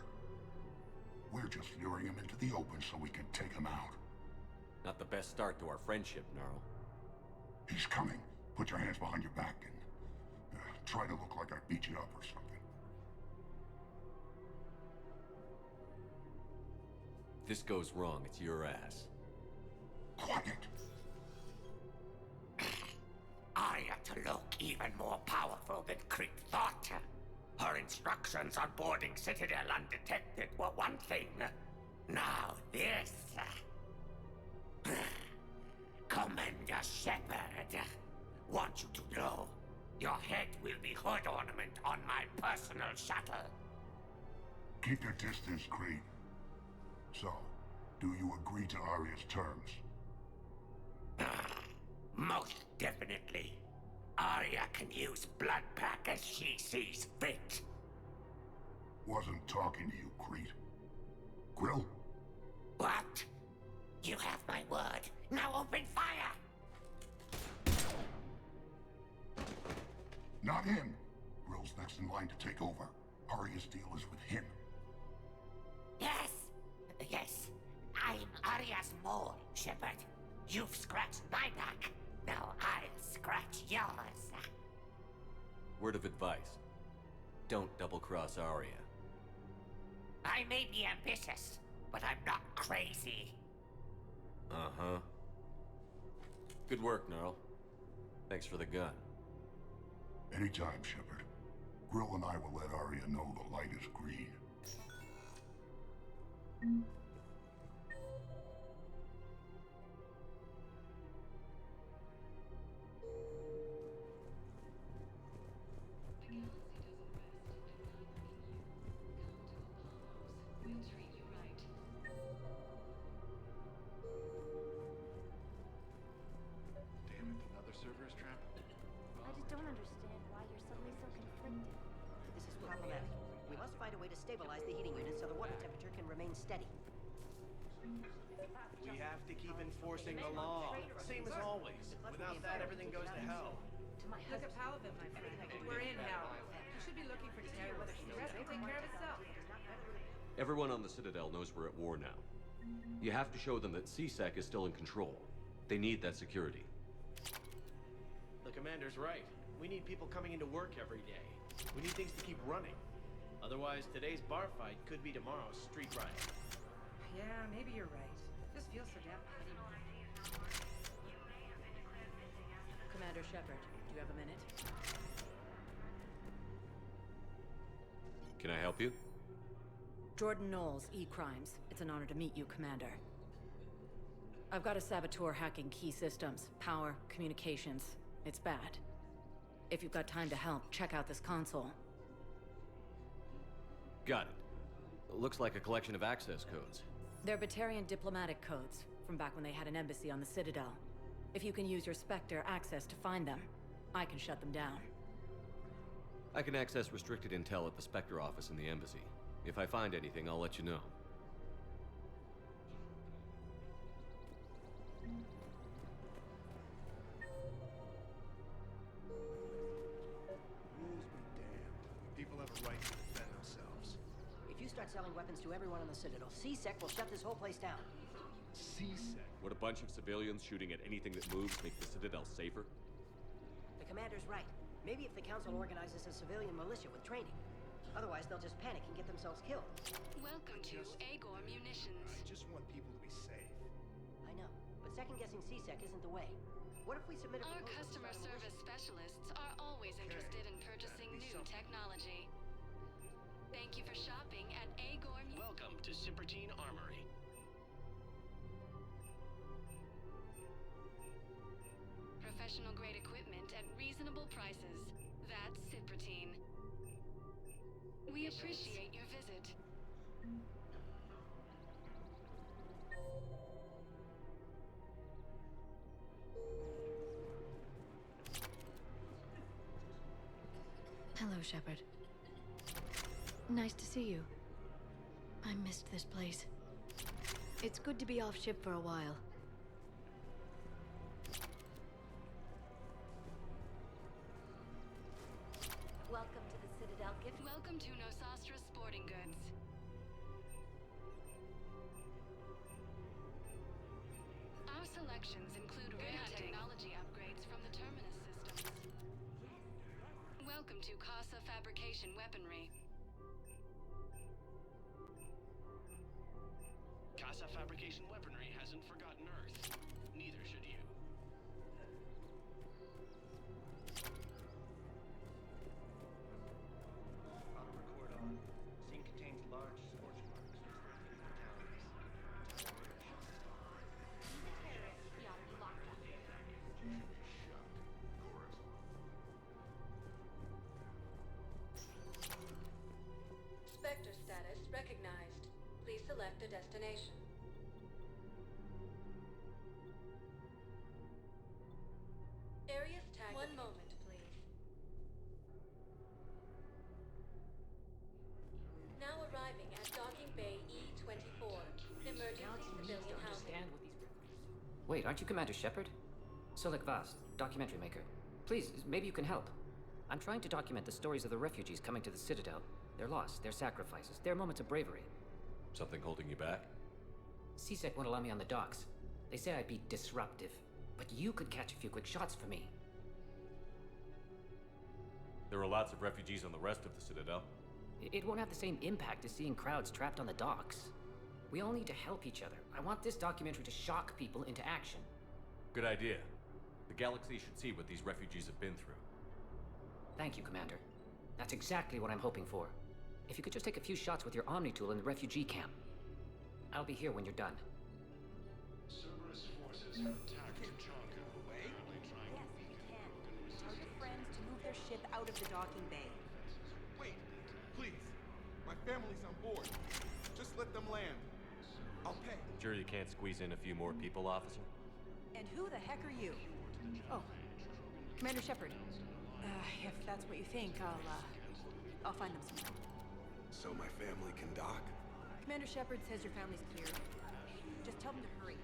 We're just luring him into the open so we can take him out. Not the best start to our friendship, Gnarl. He's coming. Put your hands behind your back and try to look like I beat you up or something. If this goes wrong, it's your ass. Quiet. Arya to look even more powerful than Crete thought. Her instructions on boarding Citadel undetected were one thing. Now this. Commander Shepard. Want you to know, your head will be hood ornament on my personal shuttle. Keep your distance, Crete. So, do you agree to Arya's terms? Most definitely. Arya can use Bloodpack as she sees fit. Wasn't talking to you, Crete. Grill? What? You have my word. Now open fire! Not him. Grill's next in line to take over. Arya's deal is with him. Yes. Yes. I'm Arya's mole, Shepard. You've scratched my back. Now I'll scratch yours. Word of advice. Don't double-cross Arya. I may be ambitious, but I'm not crazy. Uh-huh. Good work, Gnarl. Thanks for the gun. Anytime, Shepard. Grill and I will let Arya know the light is green. Damn it, another Cerberus trap? I just don't understand why you're suddenly so conflicted. This is problematic. We must find a way to stabilize the heating unit so the water temperature can remain steady. We have to keep enforcing the law. Same as always. Without that, everything goes to hell. Look at Paladin, my friend. We're in now. You should be looking for terrorists. The rest will take care of itself. Everyone on the Citadel knows we're at war now. You have to show them that CSEC is still in control. They need that security. The commander's right. We need people coming into work every day. We need things to keep running. Otherwise, today's bar fight could be tomorrow's street riot. Yeah, maybe you're right. This feels so damn petty. Commander Shepard, do you have a minute? Can I help you? Jordan Knowles, E-Crimes. It's an honor to meet you, Commander. I've got a saboteur hacking key systems, power, communications. It's bad. If you've got time to help, check out this console. Got it. Looks like a collection of access codes. They're Batarian diplomatic codes, from back when they had an embassy on the Citadel. If you can use your Spectre access to find them, I can shut them down. I can access restricted intel at the Spectre office in the embassy. If I find anything, I'll let you know. Rules be damned. People have a right to defend themselves. If you start selling weapons to everyone on the Citadel, CSEC will shut this whole place down. CSEC? Would a bunch of civilians shooting at anything that moves make the Citadel safer? The commander's right. Maybe if the council organizes a civilian militia with training. Otherwise, they'll just panic and get themselves killed. Welcome to Agor Munitions. I just want people to be safe. I know, but second-guessing CSEC isn't the way. What if we submit a Our proposal to customer start a militia? service specialists are always interested in purchasing new technology. Thank you for shopping at Agor. Welcome to Cybertine Armory. Professional grade equipment at reasonable prices. That's Cybertine. We appreciate your visit. Hello, Shepard. Nice to see you. I missed this place. It's good to be off ship for a while. Welcome to the Citadel gift. Welcome to Nosastra Sporting Goods. Our selections include rare technology upgrades from the Terminus systems. Welcome to Casa Fabrication Weaponry. Casa Fabrication Weaponry hasn't forgotten Earth. Neither should you. Auto record on. Scene contains large scorch marks with 13 fatalities. Spectre status recognized. Please select a destination. Areas tagged. One moment, please. Now arriving at Docking Bay E-24. Emergency civilian housing. Wait, aren't you Commander Shepard? Solik Vast, documentary maker. Please, maybe you can help. I'm trying to document the stories of the refugees coming to the Citadel. Their loss, their sacrifices, their moments of bravery. Something holding you back? CSEC won't allow me on the docks. They say I'd be disruptive. But you could catch a few quick shots for me. There are lots of refugees on the rest of the Citadel. It won't have the same impact as seeing crowds trapped on the docks. We all need to help each other. I want this documentary to shock people into action. Good idea. The galaxy should see what these refugees have been through. Thank you, Commander. That's exactly what I'm hoping for. If you could just take a few shots with your Omni tool in the refugee camp. I'll be here when you're done. Cerberus forces have attacked Tuchanka. Yes, we can. Tell your friends to move their ship out of the docking bay. Wait, please. My family's on board. Just let them land. I'll pay. Sure you can't squeeze in a few more people, officer? And who the heck are you? Oh, Commander Shepard. If that's what you think, I'll find them somewhere. So my family can dock? Commander Shepard says your family's clear. Just tell them to hurry.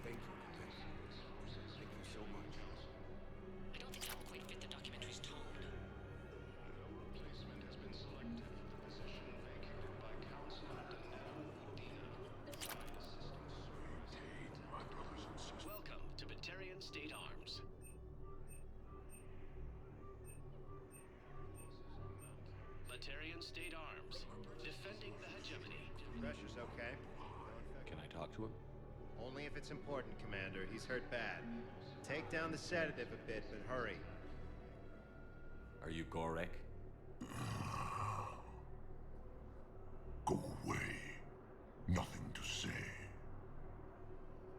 Thank you, Commander. Thank you so much. I don't think that will quite fit the documentary's tone. Placement has been selected for the position vacated by Council Denel Udina. My brothers and sisters. Welcome to Batarian State Arms. Batarian State Arms, defending the hegemony. Pressure's okay. Can I talk to him? Only if it's important, Commander. He's hurt bad. Take down the sedative a bit, but hurry. Are you Gorek? Go away. Nothing to say.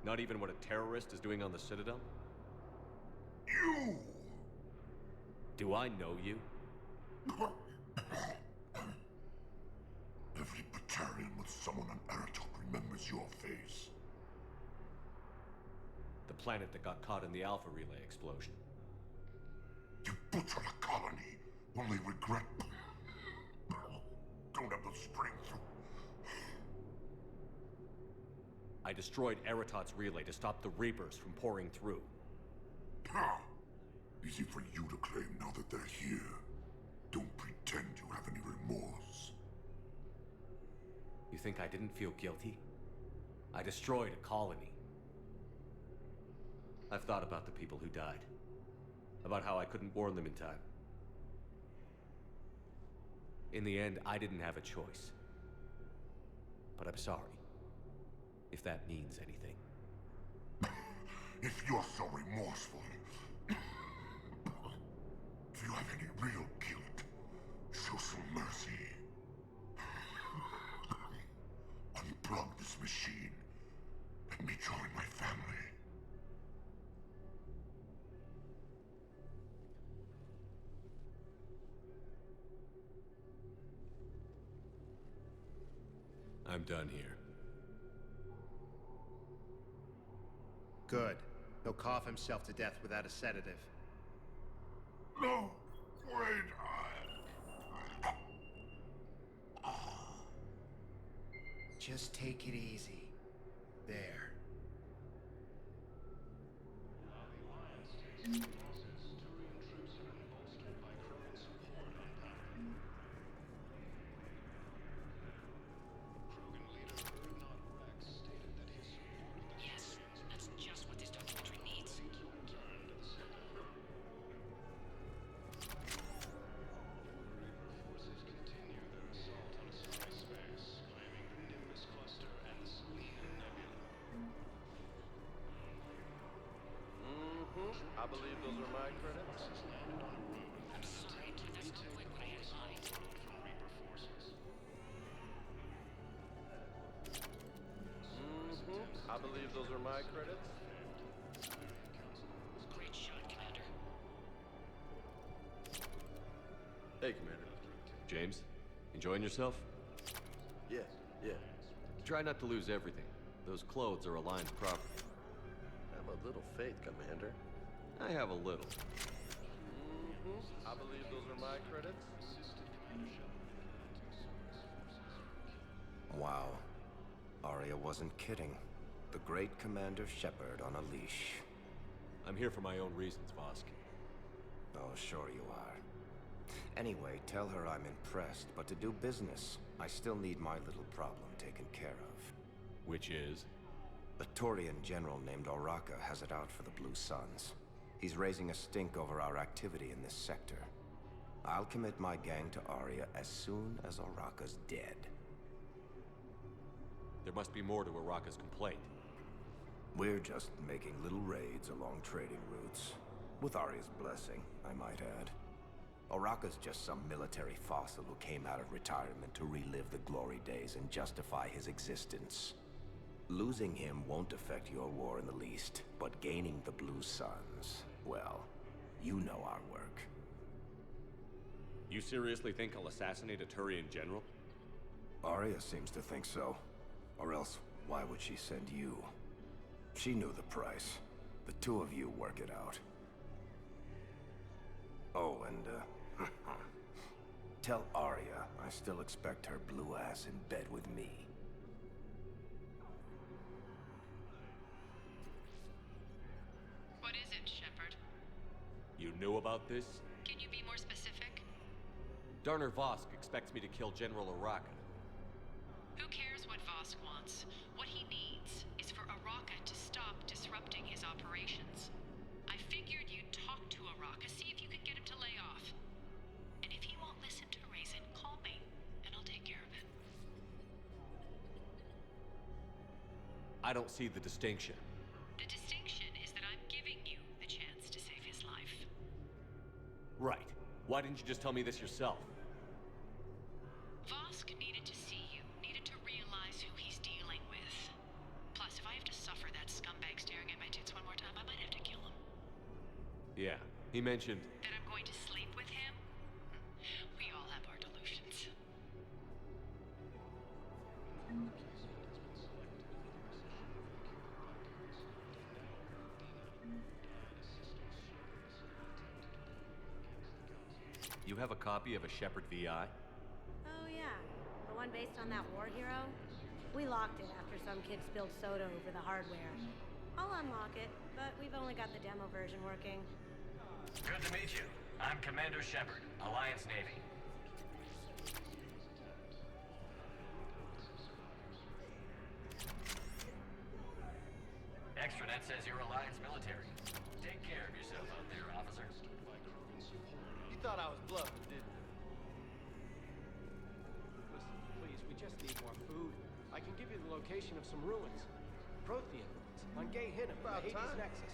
Not even what a terrorist is doing on the Citadel? You! Do I know you? Every Batarian with someone on Aratok remembers your face. The planet that got caught in the Alpha Relay explosion. You butchered a colony, only regret. Don't have the strength. I destroyed Eratot's relay to stop the Reapers from pouring through. Easy for you to claim now that they're here. Don't pretend you have any remorse. You think I didn't feel guilty? I destroyed a colony. I've thought about the people who died. About how I couldn't warn them in time. In the end, I didn't have a choice. But I'm sorry. If that means anything. If you're so remorseful, do you have any real guilt? Show some mercy. Unplug this machine. Let me join my family. I'm done here. Good. He'll cough himself to death without a sedative. No! Wait! Just take it easy. There. Yes, that's just what this documentary needs. I believe those are my credits. I'm sorry, but that's not quite what I had in mind. I believe those are my credits. Great shot, Commander. Hey, Commander. James, enjoying yourself? Yeah. Try not to lose everything. Those clothes are Alliance property. Have a little faith, Commander. I have a little. I believe those are my credits. Wow. Arya wasn't kidding. The great Commander Shepard on a leash. I'm here for my own reasons, Vosk. Oh, sure you are. Anyway, tell her I'm impressed, but to do business, I still need my little problem taken care of. Which is? A Turian general named Oraka has it out for the Blue Suns. He's raising a stink over our activity in this sector. I'll commit my gang to Arya as soon as Oraka's dead. There must be more to Oraka's complaint. We're just making little raids along trading routes. With Arya's blessing, I might add. Oraka's just some military fossil who came out of retirement to relive the glory days and justify his existence. Losing him won't affect your war in the least, but gaining the Blue Suns, well, you know our work. You seriously think I'll assassinate a Turian general? Arya seems to think so. Or else, why would she send you? She knew the price. The two of you work it out. Oh, and, tell Arya I still expect her blue ass in bed with me. What is it, Shepard? You knew about this? Can you be more specific? Darner Vosk expects me to kill General Oraka. Who cares what Vosk wants? What he needs is for Oraka to stop disrupting his operations. I figured you'd talk to Oraka, see if you could get him to lay off. And if he won't listen to reason, call me, and I'll take care of it. I don't see the distinction. The distinction is that I'm giving you the chance to save his life. Right. Why didn't you just tell me this yourself? Vosk needed to see you, needed to realize who he's dealing with. Plus, if I have to suffer that scumbag staring at my tits one more time, I might have to kill him. Yeah, he mentioned... That I'm going to sleep with him? We all have our delusions. You have a copy of a Shepard VI? Oh yeah, the one based on that war hero? We locked it after some kid spilled soda over the hardware. I'll unlock it, but we've only got the demo version working. Good to meet you. I'm Commander Shepard, Alliance Navy. was bluffing, didn't you? Listen, please, we just need more food. I can give you the location of some ruins. Prothean ruins on Gay Hinnom, the About Hades time. Nexus.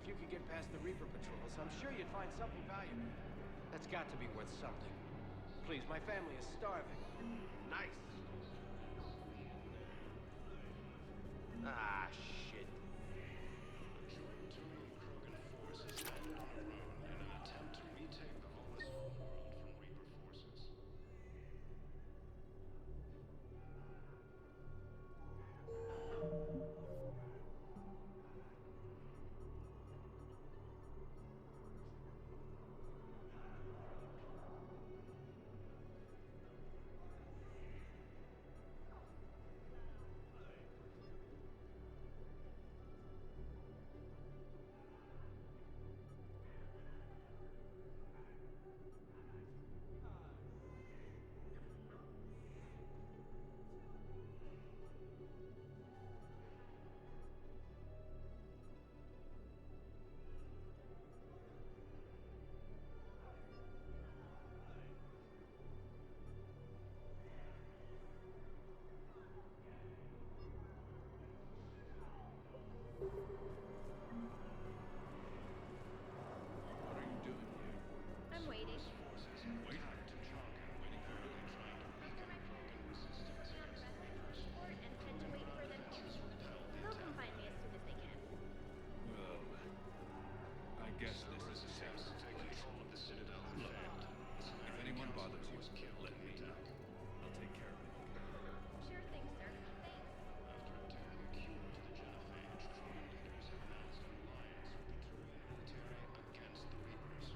If you could get past the Reaper patrols, I'm sure you'd find something valuable. That's got to be worth something. Please, my family is starving. Nice. Ah, shit. Forces landed on a road in an attempt to retake the Hollis world from Reaper forces. What are you doing here? I'm waiting. Waiting to jog and waiting for really trying to weaken the Krogan resistance against the Reapers. And tend to wait for them to. They'll come find me as soon as they can. Well, I guess this is a sense to take control of the Citadel and failed. If anyone bothers you, let me know. I'll take care of it. Sure thing, sir. Thanks. After obtaining a cure to the genophage, Krogan leaders have announced an alliance with the Turian military against the Reapers.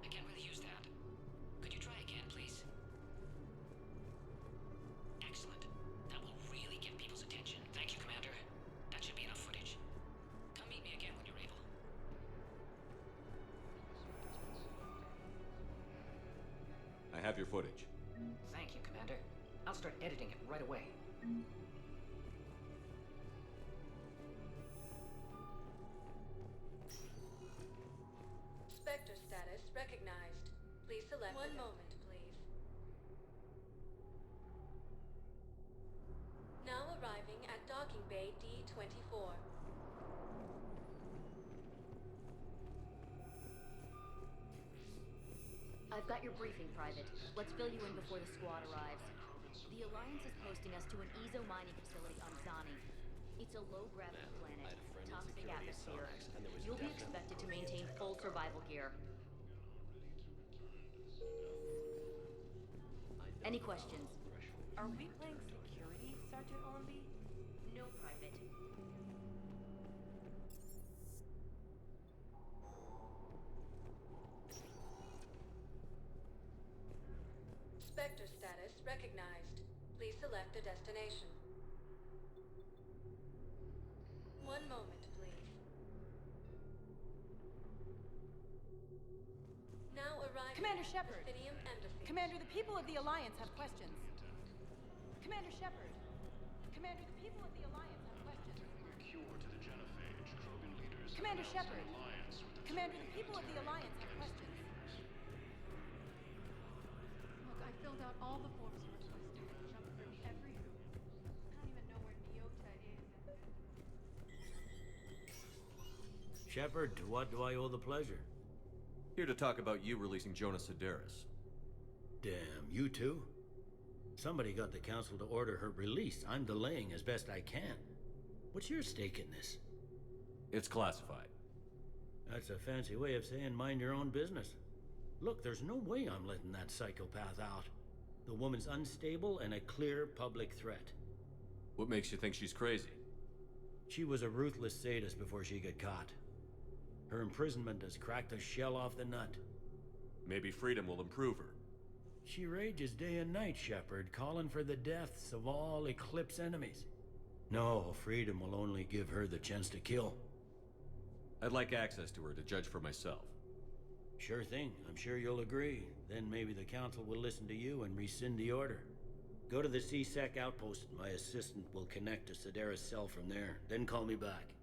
I can't really use that. Could you try again, please? Excellent. That will really get people's attention. Thank you, Commander. That should be enough footage. Come meet me again when you're able. I have your footage. Thank you, Commander. I'll start editing it right away. Spectre status recognized. Please select. One moment, please. Now arriving at docking bay D-24. I've got your briefing, Private. Let's fill you in before the squad arrives. The Alliance is posting us to an Ezo mining facility on Zani. It's a low-gravity planet, toxic atmosphere. You'll be expected to maintain full survival gear. Any questions? Are we playing security, Sergeant Allenby? No, Private. Spectre status recognized. Please select a destination. One moment, please. Now arriving Commander at Shepard. Presidium Embassy. Commander, the people of the Alliance have questions. Commander Shepard. Commander, the people of the Alliance have questions. A cure to the genophage, Krogan leaders have Commander announced Shepard. an alliance with the Commander, Turian the people of the military Alliance have against questions. the Reapers. Look, I filled out all the forms you requested. Jumped through every hoop. I don't even know where Neota is. Shepard, to what do I owe the pleasure? Here to talk about you releasing Jonas Sedaris. Damn, you too? Somebody got the council to order her release. I'm delaying as best I can. What's your stake in this? It's classified. That's a fancy way of saying mind your own business. Look, there's no way I'm letting that psychopath out. The woman's unstable and a clear public threat. What makes you think she's crazy? She was a ruthless sadist before she got caught. Her imprisonment has cracked the shell off the nut. Maybe freedom will improve her. She rages day and night, Shepard, calling for the deaths of all Eclipse enemies. No, freedom will only give her the chance to kill. I'd like access to her to judge for myself. Sure thing. I'm sure you'll agree. Then maybe the council will listen to you and rescind the order. Go to the C-Sec outpost. My assistant will connect to Sedaris' cell from there. Then call me back.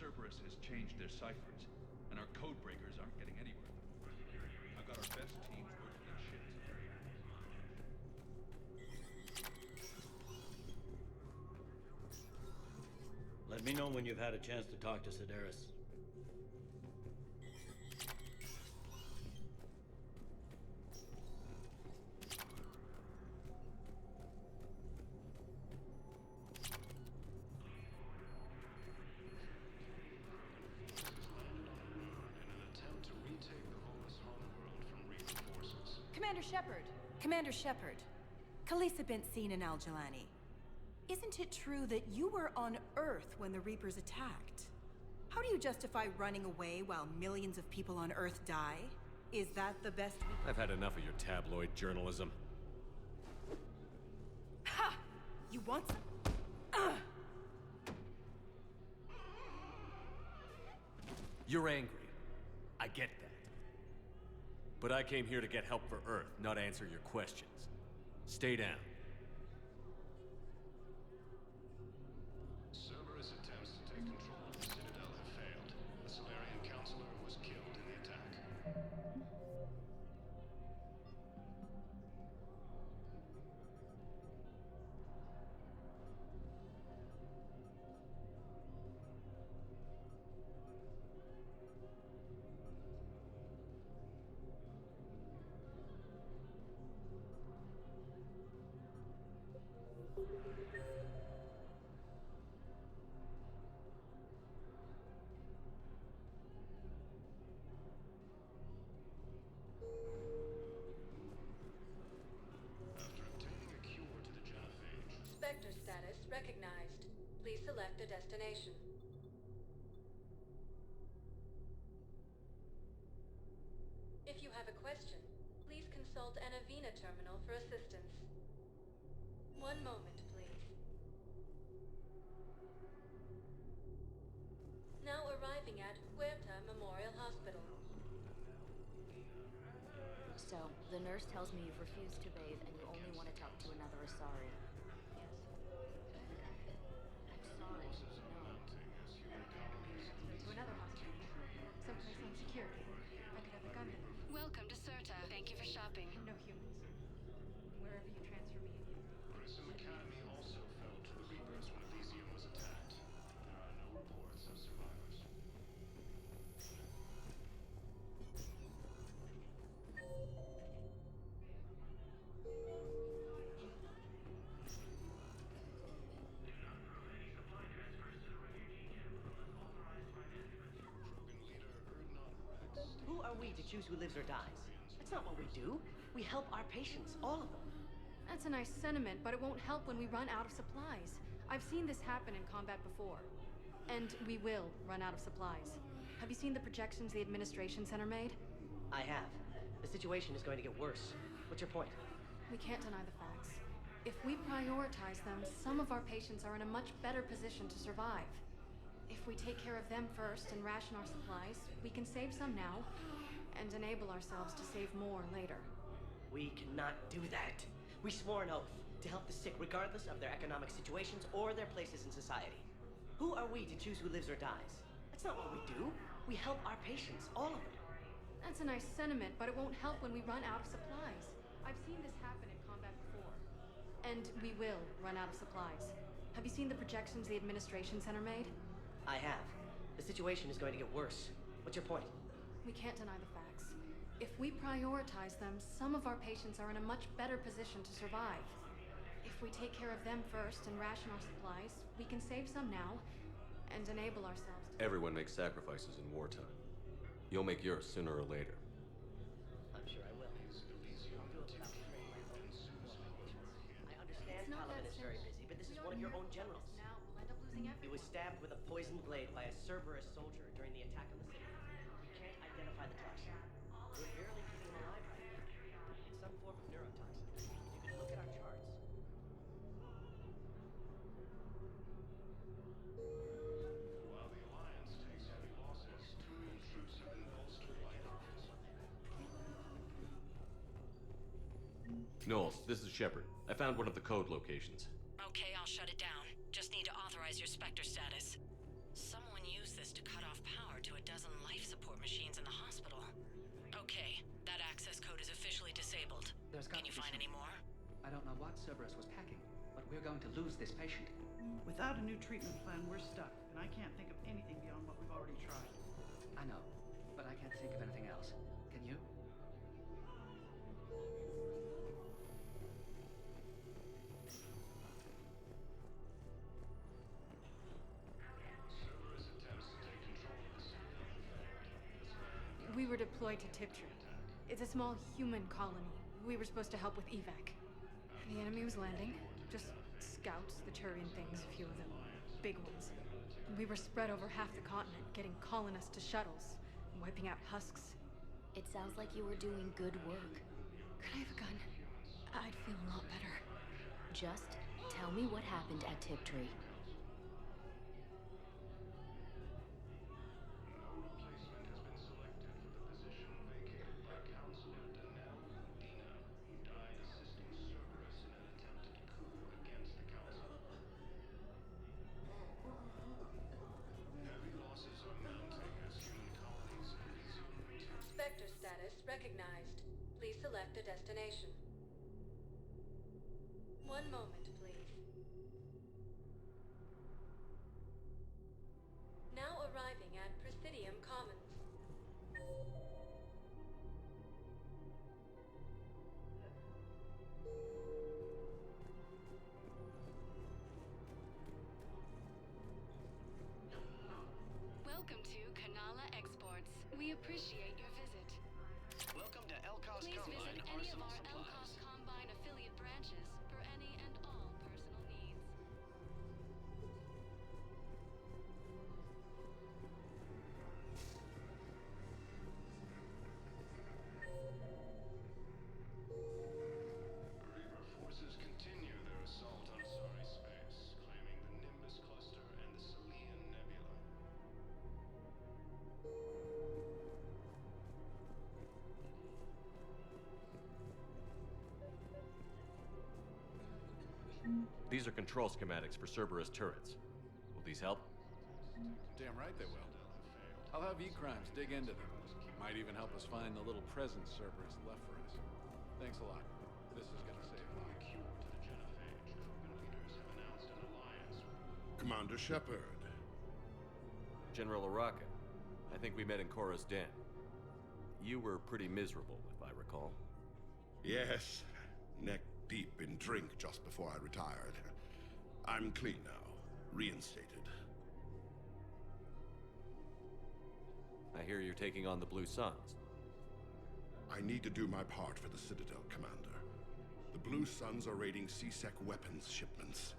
Cerberus has changed their ciphers, and our code breakers aren't getting anywhere. I've got our best teams working in shifts. Let me know when you've had a chance to talk to Sedaris. Commander Shepard! Commander Shepard! Khaleesa bint Seen and Al-Jalani. Isn't it true that you were on Earth when the Reapers attacked? How do you justify running away while millions of people on Earth die? Is that the best we... I've had enough of your tabloid journalism. Ha! You want some? You're angry. I get that. But I came here to get help for Earth, not answer your questions. Stay down. Cerberus attempts to take control of the Citadel have failed. The Solarian Counselor was killed in the attack. Spectre status recognized. Please select a destination. If you have a question, please consult an Avena terminal for assistance. One moment, please. Now arriving at Huerta Memorial Hospital. So, the nurse tells me you've refused to bathe and you only want to talk to another Asari. To another hospital. Someplace unsecure. I could have a gun there. Welcome to Serta. Thank you for shopping. No humans. Wherever you transfer me, Indian. Grissom Academy also fell to the Reapers when Elysium was attacked. There are no reports of survivors. Who are we to choose who lives or dies? That's not what we do. We help our patients, all of them. That's a nice sentiment, but it won't help when we run out of supplies. I've seen this happen in combat before. And we will run out of supplies. Have you seen the projections the administration center made? I have. The situation is going to get worse. What's your point? We can't deny the facts. If we prioritize them, some of our patients are in a much better position to survive. If we take care of them first and ration our supplies, we can save some now, and enable ourselves to save more later. We cannot do that. We swore an oath to help the sick regardless of their economic situations or their places in society. Who are we to choose who lives or dies? That's not what we do. We help our patients, all of them. That's a nice sentiment, but it won't help when we run out of supplies. I've seen this happen in combat before. And we will run out of supplies. Have you seen the projections the administration center made? I have. The situation is going to get worse. What's your point? We can't deny the facts. If we prioritize them, some of our patients are in a much better position to survive. If we take care of them first and ration our supplies, we can save some now, and enable ourselves to... Everyone makes sacrifices in wartime. You'll make yours sooner or later. I'm sure I will. I'll do it without betraying my own I understand Paladin is very busy, but this is one of your own generals. Now, we'll end up losing everything. He was stabbed with a poisoned blade by a Cerberus soldier during the attack on the city. We can't identify the toxin. We're barely keeping him alive right now. It's some form of neurotoxin. You can look at our charts. While the Alliance takes heavy losses, 2 new troops have been bolstered by Alphas. Knowles, this is Shepard. I found one of the code locations. Okay, I'll shut it down. Just need to authorize your Spectre status. Someone used this to cut off power to a dozen life support machines in the hospital. Okay, that access code is officially disabled. Can you find any more? I don't know what Cerberus was packing, but we're going to lose this patient. Without a new treatment plan, we're stuck, and I can't think of anything beyond what we've already tried. I know, but I can't think of anything else. Can you? We were deployed to Tiptree. It's a small human colony. We were supposed to help with evac. The enemy was landing. Just scouts, the Turian things, a few of them. Big ones. We were spread over half the continent, getting colonists to shuttles, wiping out husks. It sounds like you were doing good work. Could I have a gun? I'd feel a lot better. Just tell me what happened at Tiptree. Vector status recognized. Please select a destination. One moment, please. Now arriving at Presidium Commons. Welcome to Kanala Exports. We appreciate your visit. Welcome to Elcos Please Combine visit any of Arsenal our Supplies. Elcos Combine affiliate branches for any and all personal needs. Reaper forces continue their assault on Asari space, claiming the Nimbus cluster and the Selian Nebula. These are control schematics for Cerberus turrets. Will these help? Damn right they will. I'll have E-Crimes dig into them. Might even help us find the little presents Cerberus left for us. Thanks a lot. This is gonna save lives. Commander Shepard. General Araka, I think we met in Korra's den. You were pretty miserable, if I recall. Yes, neck deep in drink just before I retired. I'm clean now, reinstated. I hear you're taking on the Blue Suns. I need to do my part for the Citadel, Commander. The Blue Suns are raiding CSEC weapons shipments.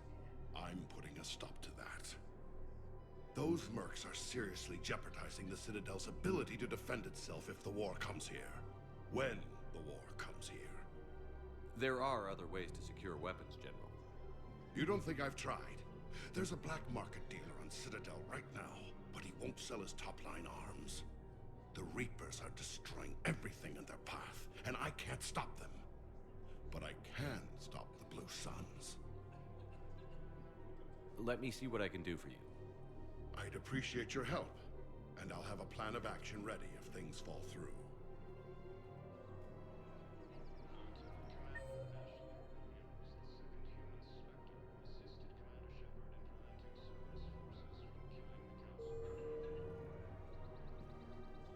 I'm putting a stop to that. Those mercs are seriously jeopardizing the Citadel's ability to defend itself if the war comes here. When the war comes here. There are other ways to secure weapons, General. You don't think I've tried? There's a black market dealer on Citadel right now, but he won't sell his top-line arms. The Reapers are destroying everything in their path, and I can't stop them. But I can stop the Blue Suns. Let me see what I can do for you. I'd appreciate your help, and I'll have a plan of action ready if things fall through.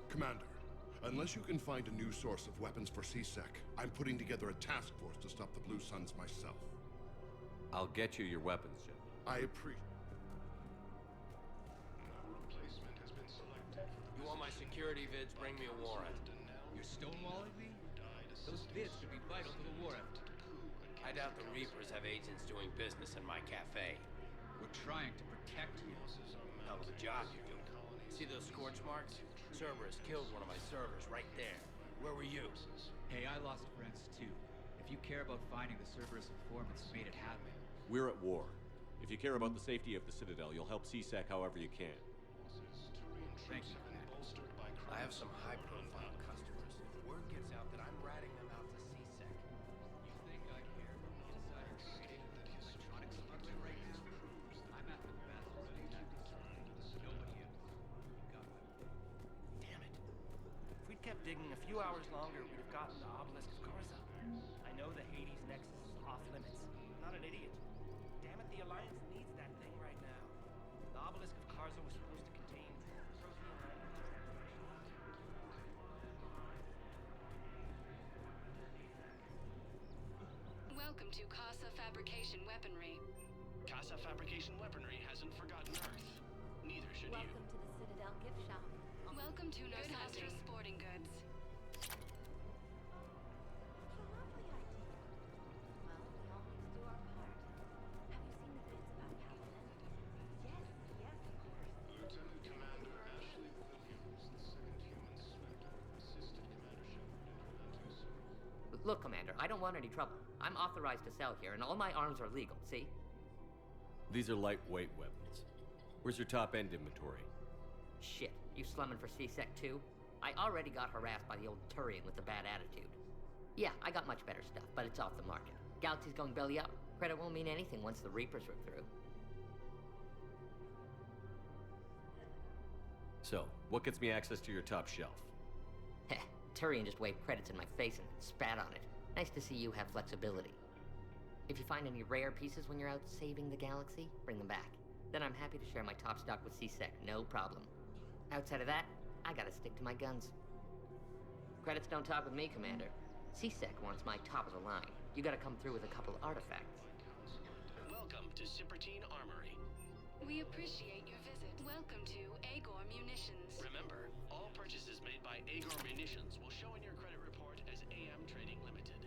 Commander, unless you can find a new source of weapons for CSEC, I'm putting together a task force to stop the Blue Suns myself. I'll get you your weapons, General. I appreciate... Replacement has been selected. You want my security vids? Bring me a warrant. You're stonewalling me? Those vids could be vital to the war effort. I doubt the Reapers have agents doing business in my cafe. We're trying to protect you. Hell of a job you're doing. See those scorch marks? Cerberus killed one of my servers right there. Where were you? Hey, I lost friends too. If you care about finding the Cerberus informants who made it happen. We're at war. If you care about the safety of the Citadel, you'll help CSEC however you can. Thank you. I have some high-profile customers. If word gets out that I'm ratting them out to CSEC. You think I care about the insider trading? Electronic smuggling right now? I'm at the best of tactics. digging a few hours longer, we'd have gotten the obelisk of Karza. I know the Hades nexus is off limits. I'm not an idiot. Damn it, the Alliance needs that thing right now. The obelisk of Karza was supposed to contain protein Welcome to Casa Fabrication Weaponry. Casa Fabrication Weaponry hasn't forgotten Earth. Neither should you. Welcome to the Citadel gift shop. Welcome to Nostra Sporting Goods. Lieutenant Commander Ashley Williams, the second human Spectre, assisted Commander Shepard in preventing Cerberus. Look, Commander, I don't want any trouble. I'm authorized to sell here, and all my arms are legal, see? These are lightweight weapons. Where's your top-end inventory? Shit, you slumming for C-Sec too? I already got harassed by the old Turian with the bad attitude. Yeah, I got much better stuff, but it's off the market. Galaxy's going belly up. Credit won't mean anything once the Reapers are through. So, what gets me access to your top shelf? Heh, Turian just waved credits in my face and spat on it. Nice to see you have flexibility. If you find any rare pieces when you're out saving the galaxy, bring them back. Then I'm happy to share my top stock with C-Sec, no problem. Outside of that, I gotta stick to my guns. Credits don't talk with me, Commander. C-Sec wants my top of the line. You gotta come through with a couple artifacts. Welcome to Sippertine Armory. We appreciate your visit. Welcome to Agor Munitions. Remember, all purchases made by Agor Munitions will show in your credit report as AM Trading Limited.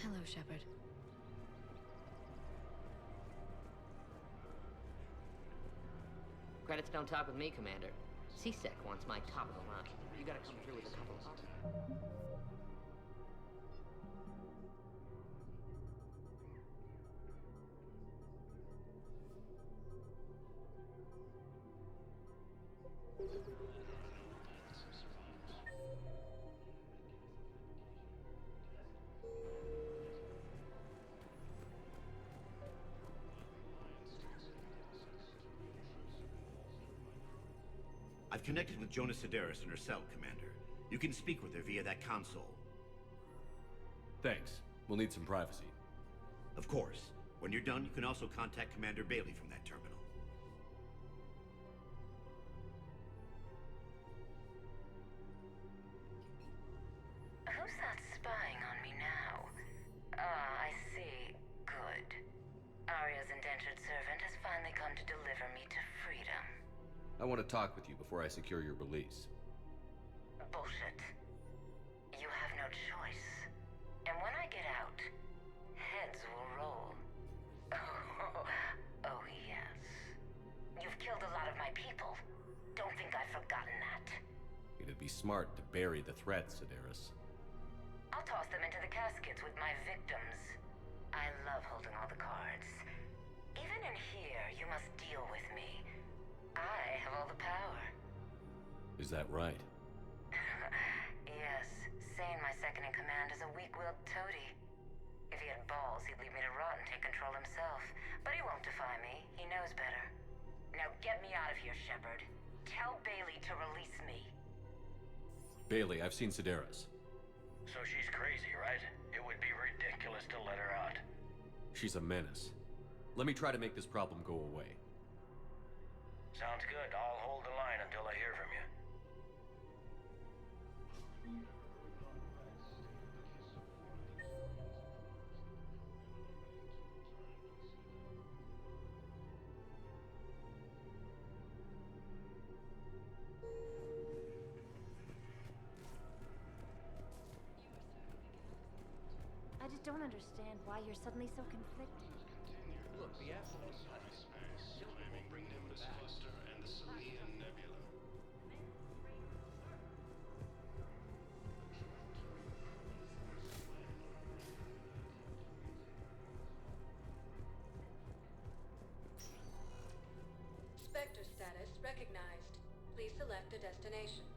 Hello, Shepard. Credits don't talk with me, Commander. C-Sec wants my top of the line. You gotta come through with a couple of artifacts. I've connected with Jonas Sedaris in her cell, Commander. You can speak with her via that console. Thanks. We'll need some privacy. Of course. When you're done, you can also contact Commander Bailey from that terminal. Who's that spying on me now? Ah, I see. Good. Arya's indentured servant has finally come to deliver me to freedom. I want to talk with you before I secure your release. Bullshit. You have no choice. And when I get out, heads will roll. Oh, yes. You've killed a lot of my people. Don't think I've forgotten that. It'd be smart to bury the threat, Sedaris. I'll toss them into the caskets with my victims. I love holding all the cards. Even in here, you must deal with me. I have all the power. Is that right? Yes, Sane, my second-in-command, is a weak-willed toady. If he had balls, he'd leave me to rot and take control himself. But he won't defy me. He knows better. Now get me out of here, Shepard. Tell Bailey to release me. Bailey, I've seen Sedaris. So she's crazy, right? It would be ridiculous to let her out. She's a menace. Let me try to make this problem go away. Sounds good. I'll hold the line until I hear from you. I just don't understand why you're suddenly so conflicted. Look, the asshole is Claiming Nimbus Cluster and the Selenian Nebula. Spectre status recognized. Please select a destination.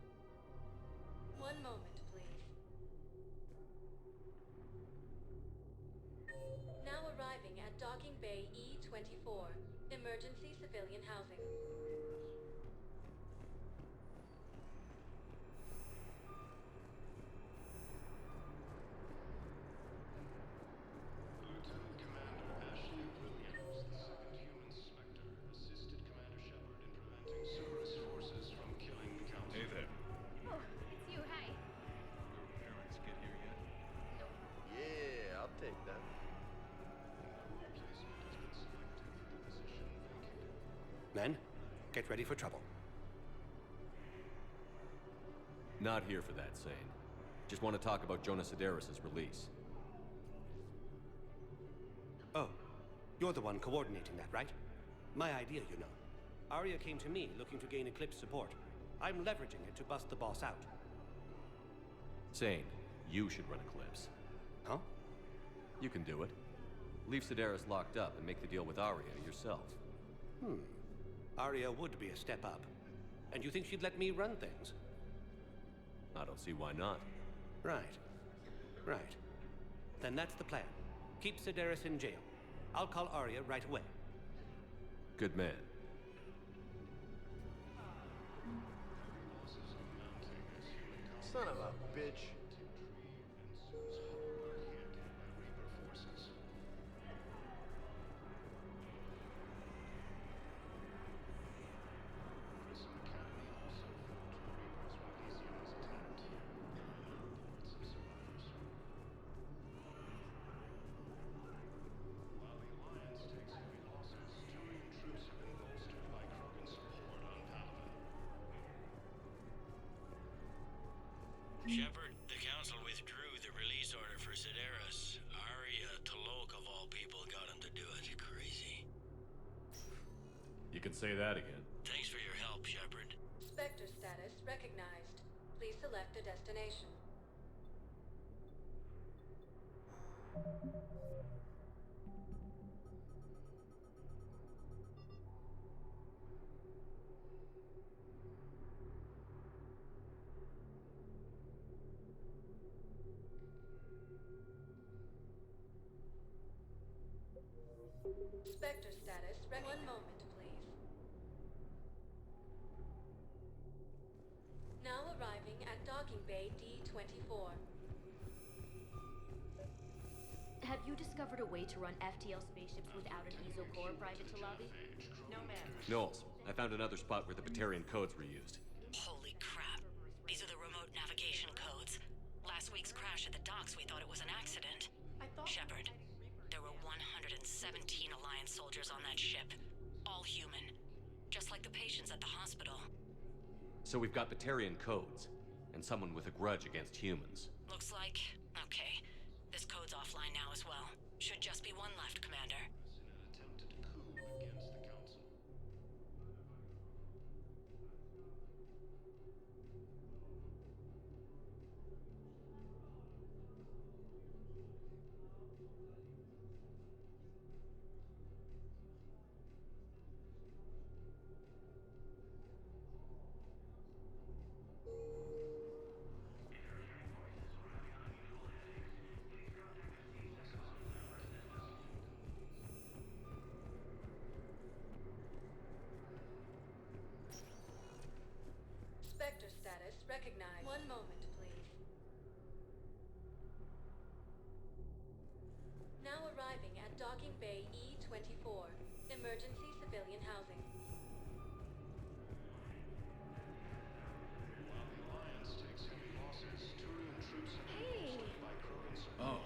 One moment, please. Now arriving at Docking Bay E-24. Emergency civilian housing. Men, get ready for trouble. Not here for that, Sane. Just want to talk about Jonas Sedaris' release. Oh, you're the one coordinating that, right? My idea, you know. Arya came to me looking to gain Eclipse support. I'm leveraging it to bust the boss out. Sane, you should run Eclipse. Huh? You can do it. Leave Sedaris locked up and make the deal with Arya yourself. Arya would be a step up. And you think she'd let me run things? I don't see why not. Right. Right. Then that's the plan. Keep Sedaris in jail. I'll call Arya right away. Good man. Son of a bitch. Shepard, the Council withdrew the release order for Sedaris. Arya Tolok, of all people, got him to do it. Crazy. You can say that again. Thanks for your help, Shepard. Spectre status recognized. Please select a destination. Spectre status recognized. 1 moment, please. Now arriving at docking bay D-24. Have you discovered a way to run FTL spaceships without an ESO core, Private Talavi? No, ma'am. Knowles, I found another spot where the Batarian codes were used. Holy crap. These are the remote navigation codes. Last week's crash at the docks, we thought it was an accident. Shepard, there were 117 Alliance soldiers on that ship. All human. Just like the patients at the hospital. So we've got Batarian codes, and someone with a grudge against humans. Looks like... okay. This code's offline now as well. Should just be one left, Commander. Spectre status recognized. 1 moment, please. Now arriving at docking bay E-24. Emergency civilian housing. Hey! Oh.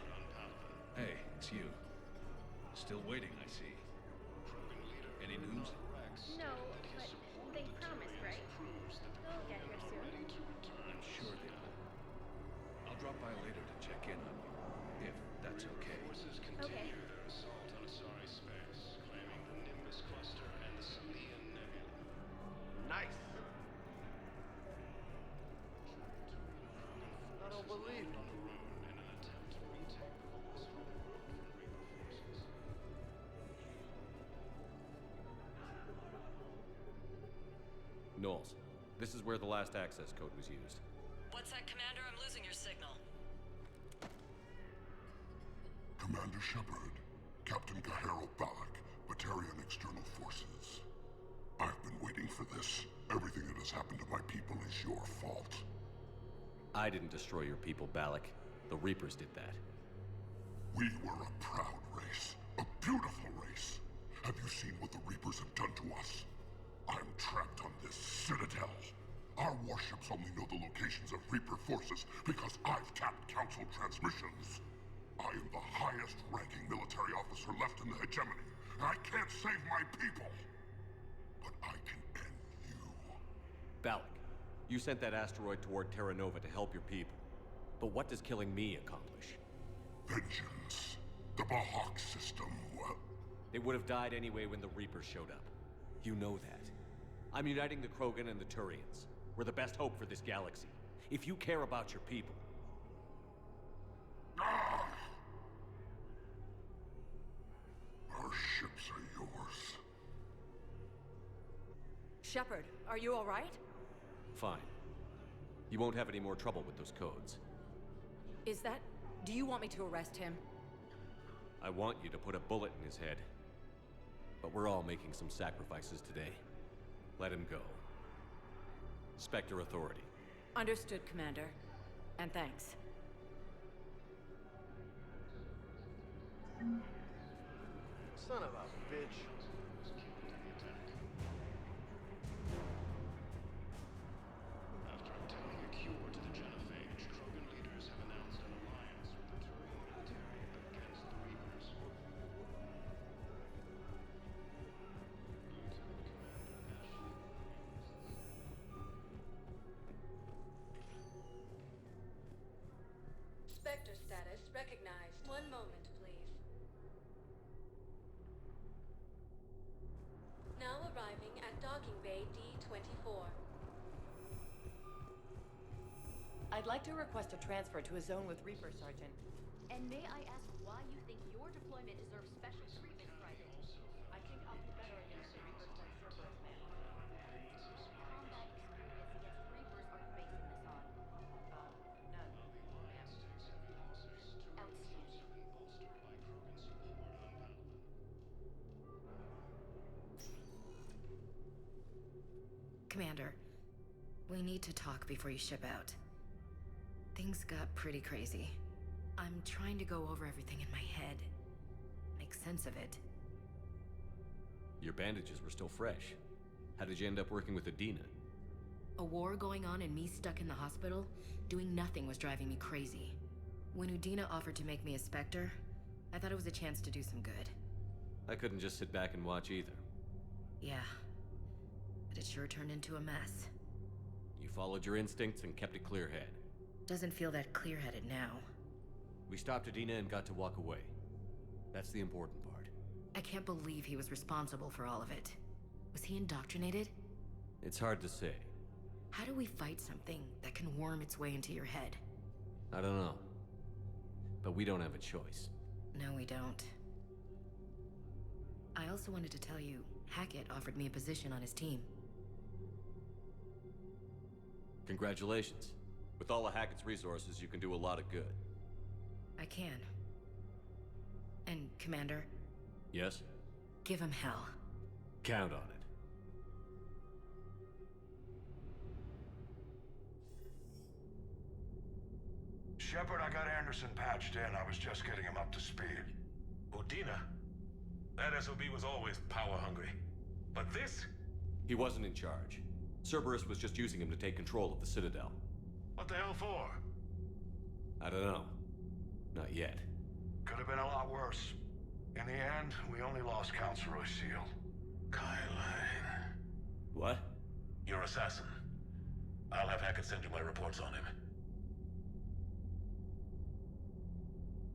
Hey, it's you. Still waiting, I see. Any news? No, but they promised, right? They'll get here soon. I'm sure they will. I'll drop by later to check in on you, if that's okay. Forces continue their assault on Asari space, claiming the Nimbus cluster and the Salian Nebula. Nice. I don't believe it. Knowles, this is where the last access code was used. What's that, Commander? I'm losing your signal. Commander Shepard, Captain Kahero Balak, Batarian External Forces. I've been waiting for this. Everything that has happened to my people is your fault. I didn't destroy your people, Balak. The Reapers did that. We were a proud race. A beautiful race. Have you seen what the Reapers have done to us? I'm trapped on this citadel. Our warships only know the locations of Reaper forces because I've tapped Council transmissions. I am the highest-ranking military officer left in the hegemony, and I can't save my people. But You sent that asteroid toward Terra Nova to help your people. But what does killing me accomplish? Vengeance. The Bahak system, well... They would have died anyway when the Reapers showed up. You know that. I'm uniting the Krogan and the Turians. We're the best hope for this galaxy. If you care about your people... Our ships are yours. Shepard, are you all right? Fine. You won't have any more trouble with those codes. Is that... Do you want me to arrest him? I want you to put a bullet in his head. But we're all making some sacrifices today. Let him go. Spectre Authority. Understood, Commander. And thanks. Son of a bitch. After obtaining a cure to the genophage, Krogan leaders have announced an alliance with the Turian military against the Reapers. Spectre status recognized. One moment, please. Now arriving at docking bay D-24. I'd like to request a transfer to a zone with Reaper, Sergeant. And may I ask why you think your deployment deserves special treatment, Private? I think I'll do better against the Reapers than Cerberus man. Combat experience against Reapers are you basing this on? None. Outstanding. Commander, we need to talk before you ship out. Things got pretty crazy. I'm trying to go over everything in my head. Make sense of it. Your bandages were still fresh. How did you end up working with Adina? A war going on and me stuck in the hospital? Doing nothing was driving me crazy. When Udina offered to make me a Spectre, I thought it was a chance to do some good. I couldn't just sit back and watch either. Yeah. But it sure turned into a mess. You followed your instincts and kept a clear head. Doesn't feel that clear-headed now. We stopped Adina and got to walk away. That's the important part. I can't believe he was responsible for all of it. Was he indoctrinated? It's hard to say. How do we fight something that can worm its way into your head? I don't know. But we don't have a choice. No, we don't. I also wanted to tell you, Hackett offered me a position on his team. Congratulations. With all of Hackett's resources, you can do a lot of good. I can. And, Commander? Yes? Give him hell. Count on it. Shepard, I got Anderson patched in. I was just getting him up to speed. Udina? That SOB was always power-hungry. But this? He wasn't in charge. Cerberus was just using him to take control of the Citadel. What the hell for? I don't know. Not yet. Could have been a lot worse. In the end, we only lost Council Seal. Kyline. What? Your assassin. I'll have Hackett send you my reports on him.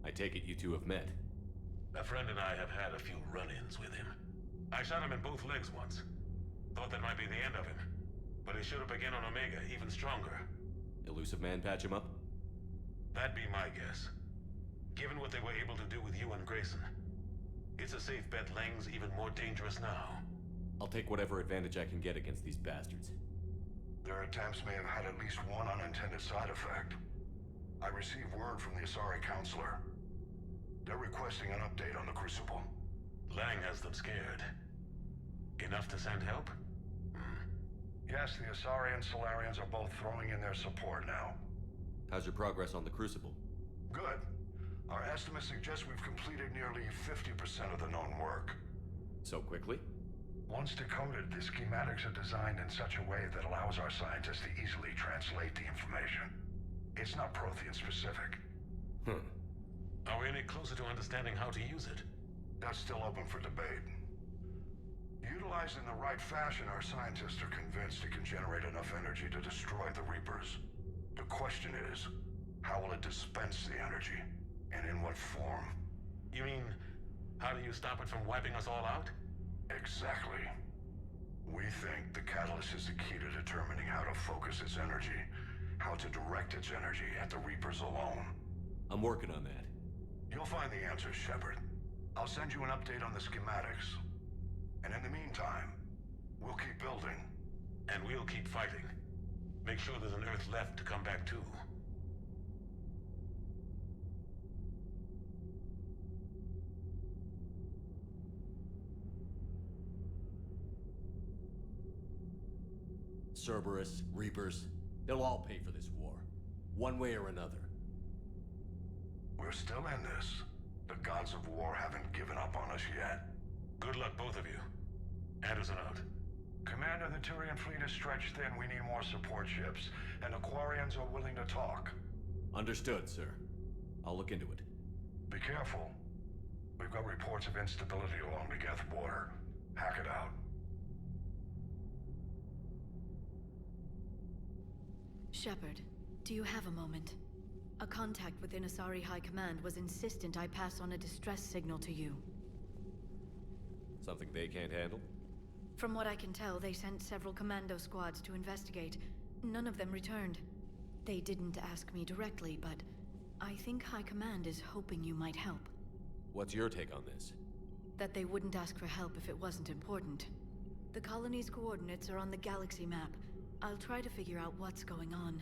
I take it you two have met. A friend and I have had a few run-ins with him. I shot him in both legs once. Thought that might be the end of him. But he showed up again on Omega, even stronger. Elusive Man patch him up? That'd be my guess. Given what they were able to do with you and Grayson. It's a safe bet Lang's even more dangerous now. I'll take whatever advantage I can get against these bastards. Their attempts may have had at least one unintended side effect. I received word from the Asari Counselor. They're requesting an update on the Crucible. Lang has them scared. Enough to send help? Yes, the Asari and Solarians are both throwing in their support now. How's your progress on the Crucible? Good. Our estimates suggest we've completed nearly 50% of the known work. So quickly? Once decoded, the schematics are designed in such a way that allows our scientists to easily translate the information. It's not Prothean specific. Are we any closer to understanding how to use it? That's still open for debate. Organized in the right fashion, our scientists are convinced it can generate enough energy to destroy the Reapers. The question is, how will it dispense the energy? And in what form? You mean, how do you stop it from wiping us all out? Exactly. We think the catalyst is the key to determining how to focus its energy, how to direct its energy at the Reapers alone. I'm working on that. You'll find the answers, Shepard. I'll send you an update on the schematics. And in the meantime, we'll keep building. And we'll keep fighting. Make sure there's an Earth left to come back to. Cerberus, Reapers, they'll all pay for this war. One way or another. We're still in this. The gods of war haven't given up on us yet. Good luck, both of you. Anderson out. Commander, the Turian fleet is stretched thin. We need more support ships. And Aquarians are willing to talk. Understood, sir. I'll look into it. Be careful. We've got reports of instability along the Geth border. Hack it out. Shepard, do you have a moment? A contact within Asari High Command was insistent I pass on a distress signal to you. Something they can't handle? From what I can tell, they sent several commando squads to investigate. None of them returned. They didn't ask me directly, but I think High Command is hoping you might help. What's your take on this? That they wouldn't ask for help if it wasn't important. The colony's coordinates are on the galaxy map. I'll try to figure out what's going on.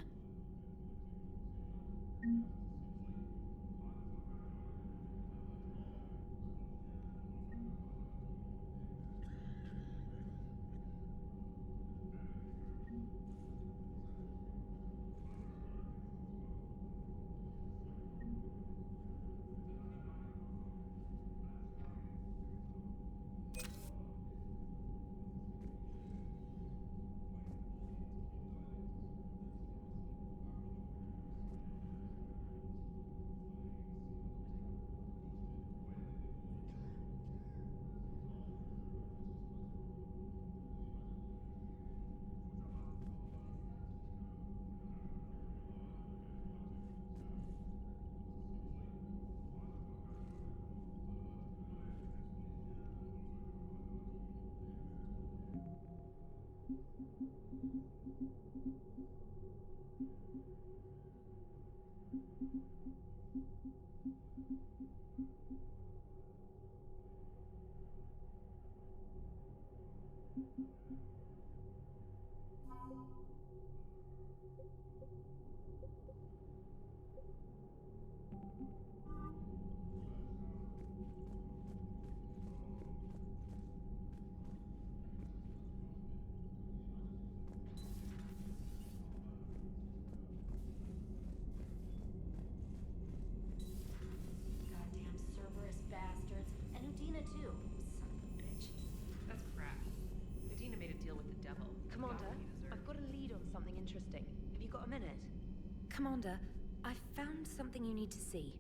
Commander, I found something you need to see.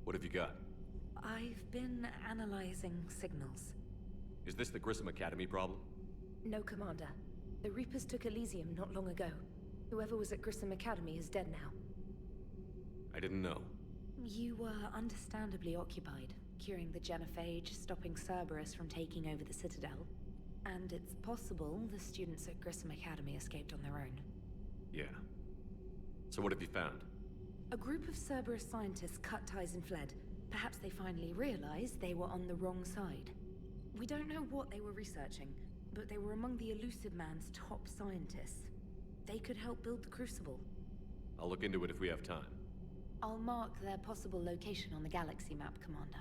What have you got? I've been analyzing signals. Is this the Grissom Academy problem? No, Commander. The Reapers took Elysium not long ago. Whoever was at Grissom Academy is dead now. I didn't know. You were understandably occupied, curing the genophage, stopping Cerberus from taking over the Citadel. And it's possible the students at Grissom Academy escaped on their own. Yeah. So what have you found? A group of Cerberus scientists cut ties and fled. Perhaps they finally realized they were on the wrong side. We don't know what they were researching, but they were among the Elusive Man's top scientists. They could help build the Crucible. I'll look into it if we have time. I'll mark their possible location on the galaxy map, Commander.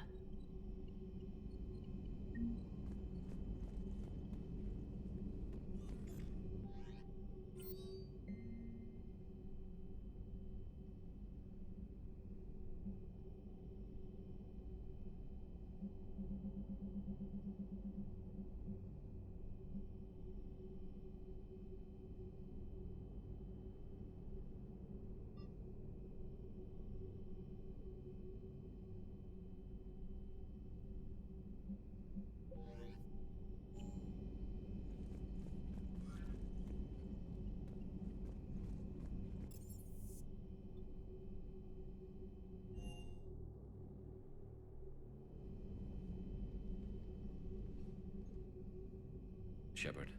Shepard.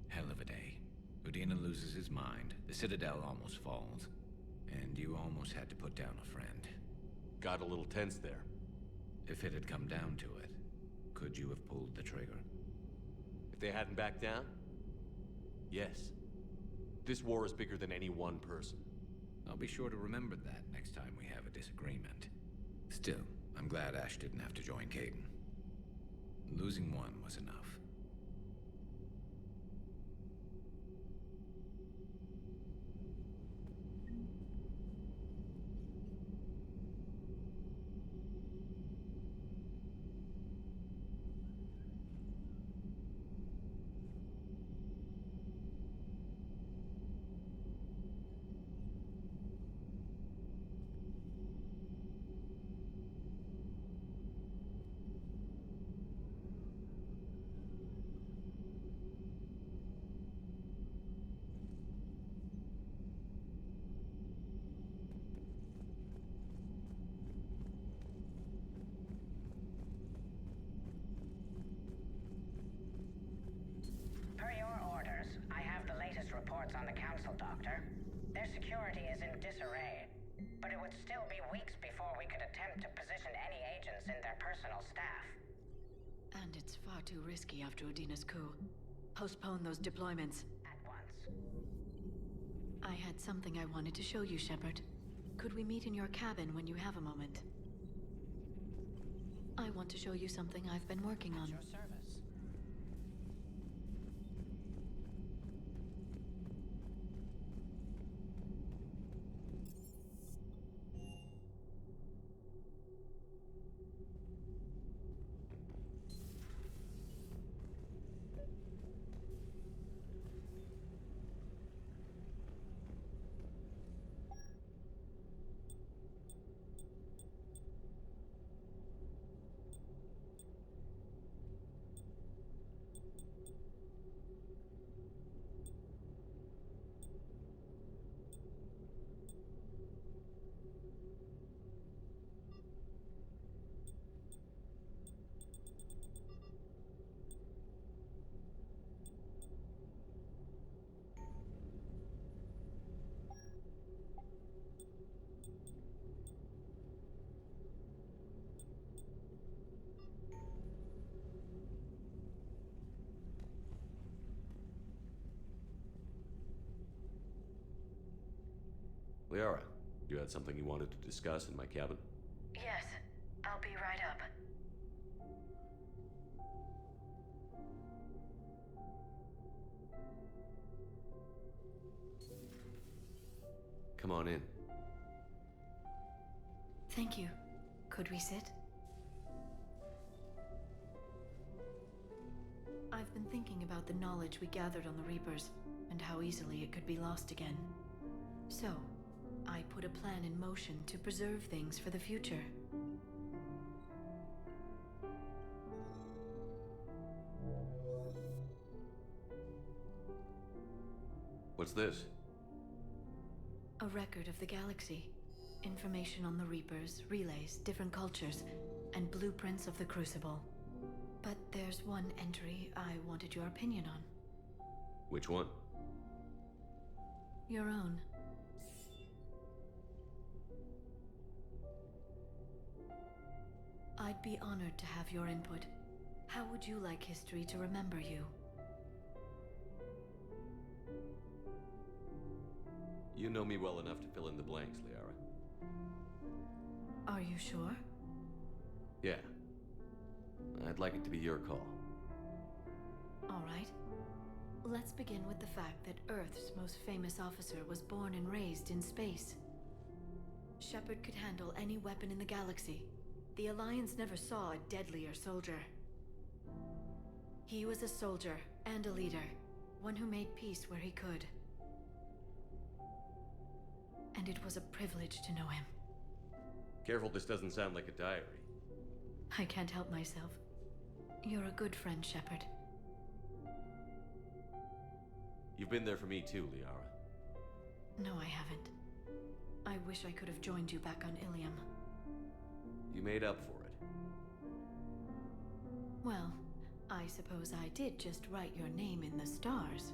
Hell of a day. Udina loses his mind, the Citadel almost falls, and you almost had to put down a friend. Got a little tense there. If it had come down to it, could you have pulled the trigger? If they hadn't backed down? Yes. This war is bigger than any one person. I'll be sure to remember that next time we have a disagreement. Still, I'm glad Ash didn't have to join Caden. Losing one was enough. Per your orders, I have the latest reports on the Council, Doctor. Their security is in disarray, but it would still be weeks before we could attempt to position any agents in their personal staff. And it's far too risky after Udina's coup. Postpone those deployments. At once. I had something I wanted to show you, Shepard. Could we meet in your cabin when you have a moment? I want to show you something I've been working on. Your service. Liara, you had something you wanted to discuss in my cabin? Yes, I'll be right up. Come on in. Thank you. Could we sit? I've been thinking about the knowledge we gathered on the Reapers, and how easily it could be lost again. So, I put a plan in motion to preserve things for the future. What's this? A record of the galaxy. Information on the Reapers, relays, different cultures, and blueprints of the Crucible. But there's one entry I wanted your opinion on. Which one? Your own. I'd be honored to have your input. How would you like history to remember you? You know me well enough to fill in the blanks, Liara. Are you sure? Yeah. I'd like it to be your call. All right. Let's begin with the fact that Earth's most famous officer was born and raised in space. Shepard could handle any weapon in the galaxy. The Alliance never saw a deadlier soldier. He was a soldier and a leader, one who made peace where he could. And it was a privilege to know him. Careful, this doesn't sound like a diary. I can't help myself. You're a good friend, Shepard. You've been there for me too, Liara. No, I haven't. I wish I could have joined you back on Ilium. You made up for it. Well, I suppose I did just write your name in the stars.